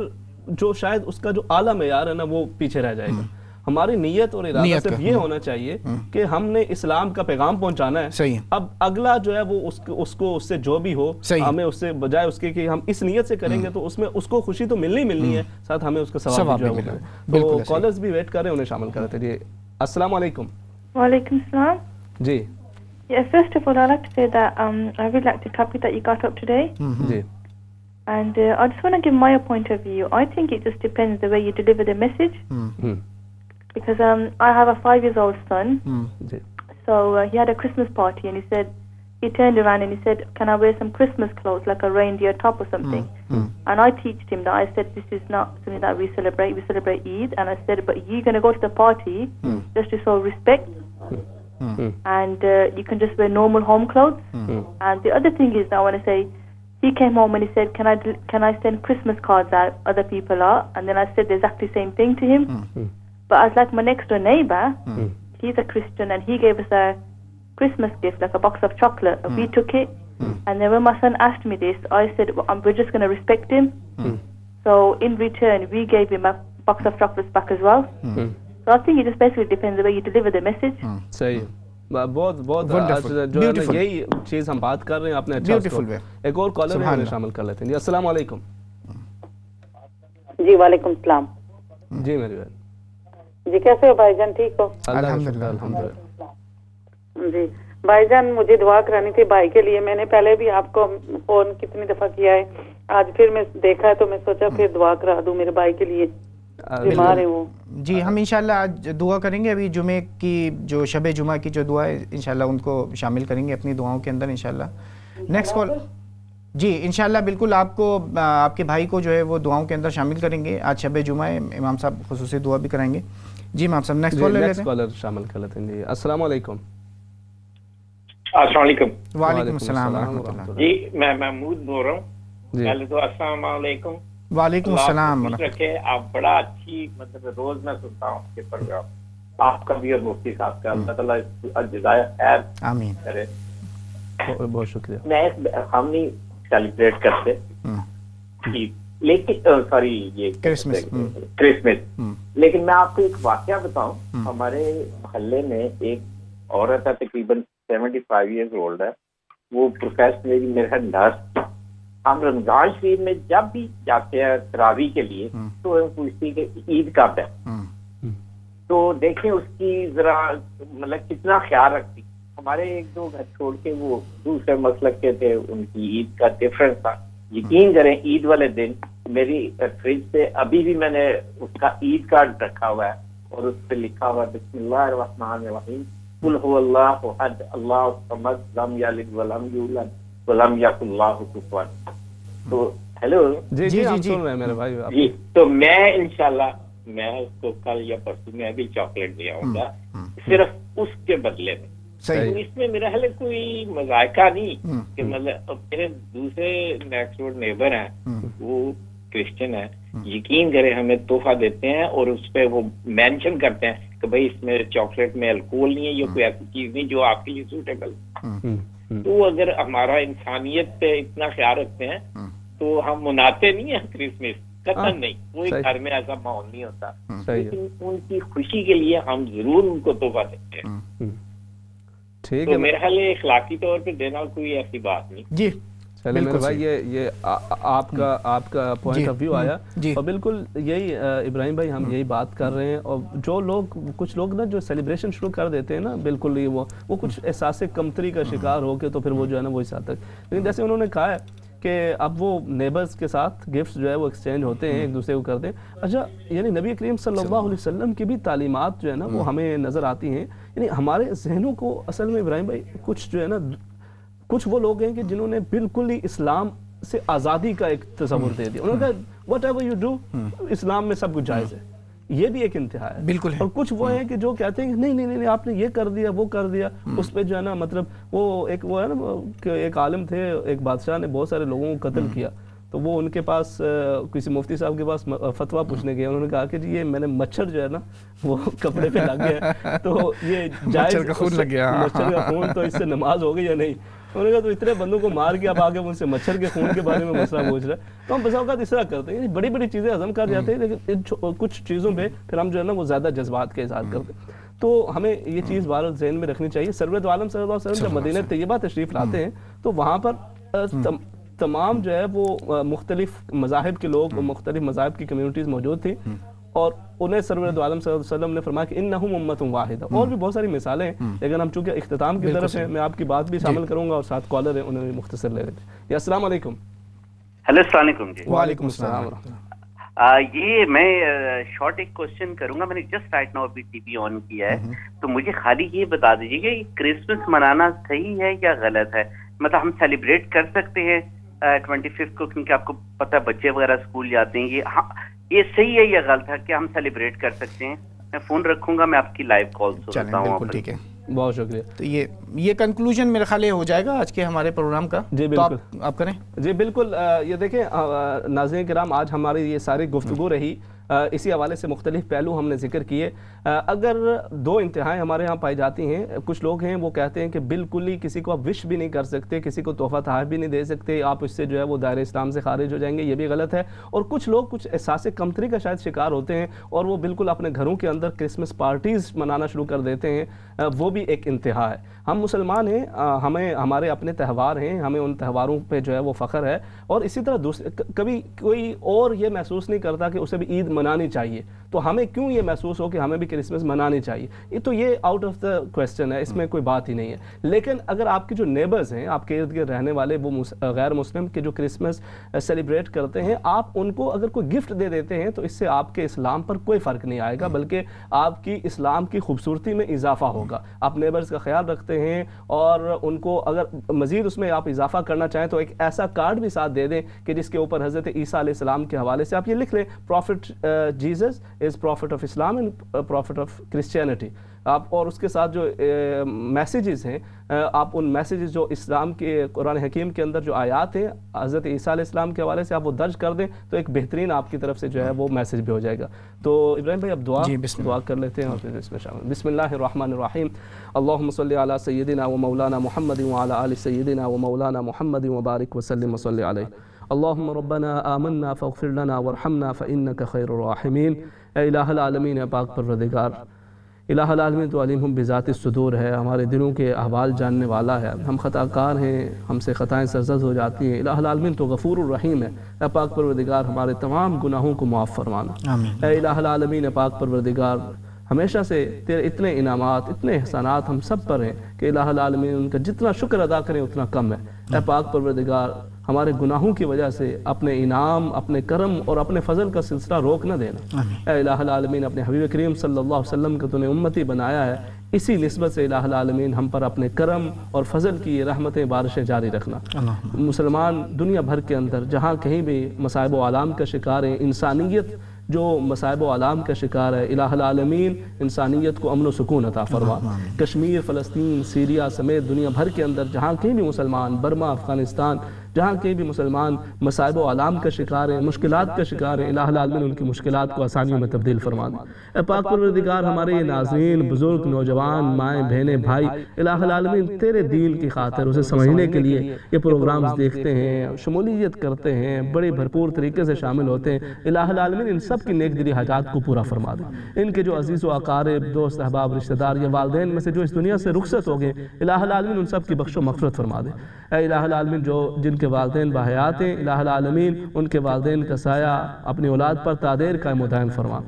جو شاید اس کا جو اعلیٰ معیار ہے نا وہ پیچھے رہ جائے گا. ہماری نیت اور ارادہ صرف یہ ہونا چاہیے کہ ہم نے اسلام کا پیغام پہنچانا ہے. اب اگلا جو ہے وہ اس کو اس سے جو بھی ہو, ہمیں اس سے بجائے اس کے کہ ہم اس نیت سے کریں گے تو اس میں اس کو خوشی تو ملنی ہے, ساتھ ہمیں اس کا ثواب جو ہے وہ. تو کالرز بھی ویٹ کر رہے ہیں, انہیں شامل کر رہے تھے. جی السلام علیکم. وعلیکم السلام. جی. Yeah, first of all, I'd like to say that I really like the topic that you got up today. G. And I just want to give my point of view. I think it just depends the way you deliver the message. Because I have a 5-year-old son. So he had a Christmas party and he turned around and he said, can I wear some Christmas clothes like a reindeer top or something? And I teached him that. I said, this is not something that we celebrate. We celebrate Eid. And I said, but you're going to go to the party just to show respect. And you can just wear normal home clothes. And the other thing is, I want to say, he came home and he said, can I send Christmas cards out? Other people are. And then I said the exactly same thing to him. But I was like, my next door neighbor, he's a Christian, and he gave us a Christmas gift, like a box of chocolate. We took it. And then when my son asked me this, I said, well, we're just going to respect him. So in return, we gave him a box of chocolates back as well. So I think it just basically depends the way you deliver the message. صحیح. بہت جو ہے نا یہی چیز ہم بات کر رہے ہیں. آپ نے اچھا ایک اور کالر ہے, شامل کر لیتے ہیں. جی السلام علیکم. جی وعلیکم السلام. جی میری بہن. جی کیسے ہو بھائی جان, ٹھیک ہو؟ الحمدللہ. جی بھائی جان مجھے دعا کرانی تھی بھائی کے لیے. میں نے پہلے بھی آپ کو فون کتنی دفعہ کیا ہے, آج پھر میں دیکھا ہے تو میں سوچا پھر دعا کرا دوں میرے بھائی کے لیے, بیمار ہے وہ. جی ہم انشاءاللہ آج دعا کریں گے. ابھی جمعے کی جو شب جمعہ کی جو دعا ہے انشاءاللہ ان کو شامل کریں گے اپنی دعاؤں کے اندر انشاءاللہ. Next call. جی انشاءاللہ بالکل آپ کو آپ کے بھائی کو جو ہے وہ دعاؤں کے اندر شامل کریں گے. آج شب جمعہ ہے, امام صاحب خصوصی دعا بھی کرائیں گے. جی امام صاحب نیکسٹ کال لے لیتے ہیں. کالر شامل کر لیتے ہیں. جی السلام علیکم. السلام علیکم. وعلیکم السلام ورحمۃ اللہ. جی میں محمود بول رہا ہوں. پہلے تو السلام علیکم. وعلیکم السلام. آپ بڑا اچھی مطلب روز میں سنتا ہوں آپ کے پروگرام, آپ کا بھی اور مفتی صاحب کا. اللہ تعالیٰ جزائے خیر آمین کرے. بہت شکریہ. میں ہم نہیں سیلیبریٹ کرتے لیکن سوری یہ کرسمس, لیکن میں آپ کو ایک واقعہ بتاؤں. ہمارے محلے میں ایک عورت ہے تقریباً 75 ایئرز اولڈ ہے. وہ پروفیشنلی میرا نرس. ہم رمضان شریف میں جب بھی جاتے ہیں تراویح کے لیے تو ہم پوچھتی کہ عید کب ہے. تو دیکھیں اس کی ذرا مطلب کتنا خیال رکھتی. ہمارے ایک دو گھر چھوڑ کے وہ دوسرے مسلک کے تھے, ان کی عید کا ڈفرنس تھا. یقین کریں عید والے دن میری فریج سے ابھی بھی میں نے اس کا عید کارڈ رکھا ہوا ہے اور اس پہ لکھا ہوا بسم اللہ الرحمن الرحیم قل هو اللہ احد اللہ الصمد لم یلد ولم یولد ولم یکن لہ کفوا. تو ہیلو. جی جی ہم سن رہے ہیں میرے بھائی. جی تو میں انشاءاللہ میں اس کو کل یا پرسوں میں بھی چاکلیٹ دے آؤں گا صرف اس کے بدلے میں. اس میں میرا حال کوئی مذائقہ نہیں کہ مطلب میرے دوسرے نیکسٹ ڈور نیبر ہیں وہ کرسچن ہیں. یقین کریں ہمیں تحفہ دیتے ہیں اور اس پہ وہ مینشن کرتے ہیں کہ بھائی اس میں چاکلیٹ میں الکوہول نہیں ہے, یہ کوئی ایسی چیز نہیں جو آپ کے لیے سوٹیبل. تو اگر ہمارا انسانیت پہ اتنا خیال رکھتے ہیں تو ہم مناتے نہیں ہیں کرسمس, قطعاً نہیں. کوئی گھر میں ایسا ماحول نہیں ہوتا, لیکن ان کی خوشی کے لیے ہم ضرور ان کو تحفہ دیتے ہیں. تو میرا خیال ہے اخلاقی طور پہ دینا کوئی ایسی بات نہیں. جی چلے میرے بھائی یہ آپ کا پوائنٹ آف ویو آیا اور بالکل یہی ابراہیم بھائی ہم یہی بات کر رہے ہیں. اور جو لوگ کچھ لوگ نا جو سیلیبریشن شروع کر دیتے ہیں نا بالکل ہی وہ کچھ احساس کمتری کا شکار ہو کے تو پھر وہ جو ہے نا وہ اس حد تک. لیکن جیسے انہوں نے کہا ہے کہ اب وہ نیبرز کے ساتھ گفٹس جو ہے وہ ایکسچینج ہوتے ہیں, ایک دوسرے کو کرتے ہیں. اچھا یعنی نبی کریم صلی اللہ علیہ وسلم کی بھی تعلیمات جو ہے نا وہ ہمیں نظر آتی ہیں. یعنی ہمارے ذہنوں کو اصل میں ابراہیم بھائی کچھ جو ہے نا کچھ وہ لوگ ہیں کہ جنہوں نے بالکل ہی اسلام سے آزادی کا ایک تصور دے دیا. انہوں نے کہا وٹ ایور یو ڈو اسلام میں سب کچھ جائز ہے. یہ بھی ایک انتہا ہے بالکل. اور کچھ وہ ہیں کہ جو کہتے ہیں کہ نہیں آپ نے یہ کر دیا وہ کر دیا. اس پہ جو ہے نا مطلب وہ ہے نا کہ ایک عالم تھے, ایک بادشاہ نے بہت سارے لوگوں کو قتل کیا تو وہ ان کے پاس کسی مفتی صاحب کے پاس فتویٰ پوچھنے گئے. انہوں نے کہا کہ جی یہ میں نے مچھر جو ہے نا وہ کپڑے پہ لگ گیا تو یہ جائز, مچھر کا خون تو اس سے نماز ہو گئی یا نہیں. انہوں نے کہا تو اتنے بندوں کو مار کے آپ آگے مجھ سے مچھر کے خون کے بارے میں مسئلہ پوچھ رہے ہیں. تو ہم بسا اوقات اس طرح کرتے ہیں, بڑی بڑی چیزیں ہضم کر جاتے ہیں, لیکن کچھ چیزوں پہ پھر ہم جو ہے نا وہ زیادہ جذبات کا اظہار کرتے ہیں. تو ہمیں یہ چیز بار ذہن میں رکھنی چاہیے. سرور عالم صلی اللہ علیہ وسلم جب مدینہ طیبہ تشریف لاتے ہیں تو وہاں پر تمام جو ہے وہ مختلف مذاہب کے لوگ, مختلف مذاہب کی کمیونٹیز موجود تھیں, اور انہیں سرور عالم صلی اللہ علیہ وسلم نے فرمایا کہ انہم امۃ واحدہ. اور بھی بہت ساری مثالیں ہیں, لیکن ہم چونکہ اختتام کی طرف ہیں, میں آپ کی بات بھی شامل کروں گا, اور ساتھ کالر ہیں انہیں مختصر لے لیتے ہیں. السلام علیکم. ہیلو السلام علیکم. جی وعلیکم السلام ورحمۃ اللہ. یہ میں شارٹ ایک کوشچن کروں گا. میں نے جسٹ رائٹ ناؤ ابھی ٹی وی آن کیا ہے, تو مجھے خالی یہ بتا دیجیے کہ کرسمس منانا صحیح ہے یا غلط ہے؟ مطلب ہم سیلیبریٹ کر سکتے ہیں 25 کو, کیونکہ آپ کو پتہ ہے بچے وغیرہ اسکول جاتے ہیں, یہ صحیح ہے یا غلط ہے کہ ہم سیلیبریٹ کر سکتے ہیں؟ میں فون رکھوں گا, میں آپ کی لائیو کال سنتا ہوں. بالکل ٹھیک ہے, بہت شکریہ. تو یہ کنکلوژن میرے خیال ہو جائے گا آج کے ہمارے پروگرام کا. جی بالکل آپ کریں. جی بالکل. یہ دیکھیں ناظرین کرام, آج ہماری یہ ساری گفتگو رہی, اسی حوالے سے مختلف پہلو ہم نے ذکر کیے. اگر دو انتہائیں ہمارے ہاں پائی جاتی ہیں, کچھ لوگ ہیں وہ کہتے ہیں کہ بالکل ہی کسی کو آپ وش بھی نہیں کر سکتے, کسی کو تحفہ تحائف بھی نہیں دے سکتے, آپ اس سے جو ہے وہ دائرہ اسلام سے خارج ہو جائیں گے, یہ بھی غلط ہے. اور کچھ لوگ کچھ احساس کمتری کا شاید شکار ہوتے ہیں, اور وہ بالکل اپنے گھروں کے اندر کرسمس پارٹیز منانا شروع کر دیتے ہیں, وہ بھی ایک انتہا ہے. ہم مسلمان ہیں, ہمیں ہمارے اپنے تہوار ہیں, ہمیں ان تہواروں پہ جو ہے وہ فخر ہے, اور اسی طرح کبھی کوئی اور یہ محسوس نہیں کرتا کہ اسے بھی عید منانی چاہیے, تو ہمیں کیوں یہ محسوس ہو کہ ہمیں بھی کرسمس منانی چاہیے؟ یہ آؤٹ آف دا کویسچن ہے, اس میں کوئی بات ہی نہیں ہے. لیکن اگر آپ کے جو نیبرز ہیں, آپ کے ارد گرد رہنے والے وہ غیر مسلم کے جو کرسمس سیلیبریٹ کرتے ہیں, آپ ان کو اگر کوئی گفٹ دے دیتے ہیں تو اس سے آپ کے اسلام پر کوئی فرق نہیں آئے گا, بلکہ آپ کی اسلام کی خوبصورتی میں اضافہ ہوگا. آپ نیبرز کا خیال رکھتے ہیں, اور ان کو اگر مزید اس میں آپ اضافہ کرنا چاہیں تو ایک ایسا کارڈ بھی ساتھ دے دیں کہ جس کے اوپر حضرت عیسیٰ علیہ السلام کے حوالے سے آپ یہ لکھ لیں, prophet Jesus is prophet of Islam and prophet of Christianity. آپ اور اس کے ساتھ جو میسیجز ہیں, آپ ان میسیجز جو اسلام کے قرآن حکیم کے اندر جو آیات ہیں حضرت عیسیٰ علیہ السلام کے حوالے سے آپ وہ درج کر دیں, تو ایک بہترین آپ کی طرف سے جو ہے وہ میسیج بھی ہو جائے گا. تو ابراہیم بھائی اب دعا کر لیتے ہیں, اور پھر اس میں شامل. بسم اللہ الرحمن الرحیم. اللہم صلی علی سیدنا و مولانا محمد وعلی آل سیدنا و مولانا محمد وبارک وسلم وصلی علیہ. اللہم ربنا آمنا فاغفر لنا وارحمنا فإنک خیر الراحمین. اے الہ العالمین, اے پاک پروردگار, الہ العالمین تو علیم بذات الصدور ہے, ہمارے دلوں کے احوال جاننے والا ہے. ہم خطا کار ہیں, ہم سے خطائیں سرزد ہو جاتی ہیں. الہ العالمین تو غفور الرحیم ہے. اے پاک پروردگار, ہمارے تمام گناہوں کو معاف فرمانا. اے الہ العالمین, اے پاک پروردگار, ہمیشہ سے تیرے اتنے انعامات, اتنے احسانات ہم سب پر ہیں کہ الہ العالمین ان کا جتنا شکر ادا کریں اتنا کم ہے. اے پاک پروردگار, ہمارے گناہوں کی وجہ سے اپنے انعام, اپنے کرم اور اپنے فضل کا سلسلہ روک نہ دینا. اے الہ العالمین, اپنے حبیب کریم صلی اللہ علیہ وسلم کو تو نے امتی بنایا ہے, اسی نسبت سے الہ العالمین ہم پر اپنے کرم اور فضل کی یہ رحمتیں بارشیں جاری رکھنا. مسلمان دنیا بھر کے اندر جہاں کہیں بھی مصائب و آلام کا شکار ہیں, انسانیت جو مصائب و آلام کا شکار ہے, الہ العالمین انسانیت کو امن و سکون عطا فرما. کشمیر, فلسطین, سیریا سمیت دنیا بھر کے اندر جہاں کہیں بھی مسلمان, برما, افغانستان, جہاں کہیں بھی مسلمان مصائب و آلام کا شکار ہیں, مشکلات کا شکار ہیں, الہ العالمین ان کی مشکلات کو آسانیوں میں تبدیل فرما دے. اے پاک پروردگار, ہمارے یہ ناظرین, بزرگ, نوجوان, مائیں, بہنیں, بھائی, الہ العالمین تیرے دین کی خاطر اسے سمجھنے کے لیے یہ پروگرامز دیکھتے ہیں, شمولیت کرتے ہیں, بڑے بھرپور طریقے سے شامل ہوتے ہیں. الہ العالمین ان سب کی نیک دلی حاجات کو پورا فرما دے. ان کے جو عزیز و اقارب, دوست, احباب, رشتہ دار یا والدین میں سے جو اس دنیا سے رخصت ہو گئے, الہ العالمین ان سب کی بخش و مغفرت فرما دے. اے الہ العالمین, جن کے والدین باحیات ہیں, الہ العالمین ان کے والدین کا سایہ اپنی اولاد پر تادیر قائم و دائم فرما.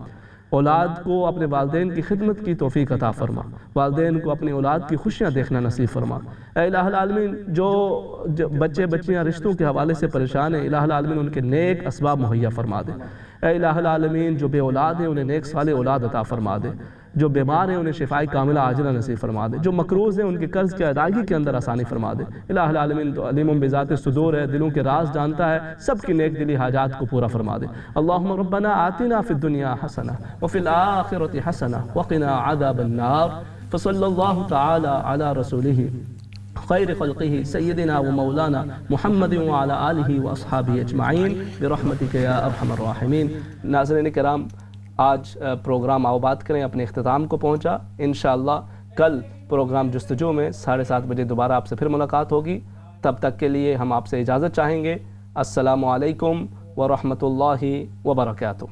اولاد کو اپنے والدین کی خدمت کی توفیق عطا فرما. والدین کو اپنی اولاد کی خوشیاں دیکھنا نصیب فرما. اے الہ العالمین, جو بچے بچیاں رشتوں کے حوالے سے پریشان ہیں, الہ العالمین ان کے نیک اسباب مہیا فرما دے. اے الہ العالمین, جو بے اولاد ہیں انہیں نیک صالح اولاد عطا فرما دے. جو بیمار ہیں انہیں شفاء کاملہ عاجلہ نصیب فرما دے. جو مقروض ہیں ان کے قرض کی ادائیگی کے اندر آسانی فرما دے. الہ العالمین تو علیم بذات الصدور ہے, دلوں کے راز جانتا ہے, سب کی نیک دلی حاجات کو پورا فرما دے. اللہم ربنا آتنا فی الدنیا حسنہ وفی الآخرۃ حسنہ وقنا عذاب النار. فصلی اللہ تعالی علی رسولہ خیر خلقہ سیدنا و مولانا محمد وعلی آلہ و اصحابہ اجمعین برحمتک یا ارحم الراحمین. ناظرین کرام, آج پروگرام آؤ بات کریں اپنے اختتام کو پہنچا. انشاءاللہ کل پروگرام جستجو میں 7:30 بجے دوبارہ آپ سے پھر ملاقات ہوگی. تب تک کے لیے ہم آپ سے اجازت چاہیں گے. السلام علیکم ورحمۃ اللہ وبرکاتہ.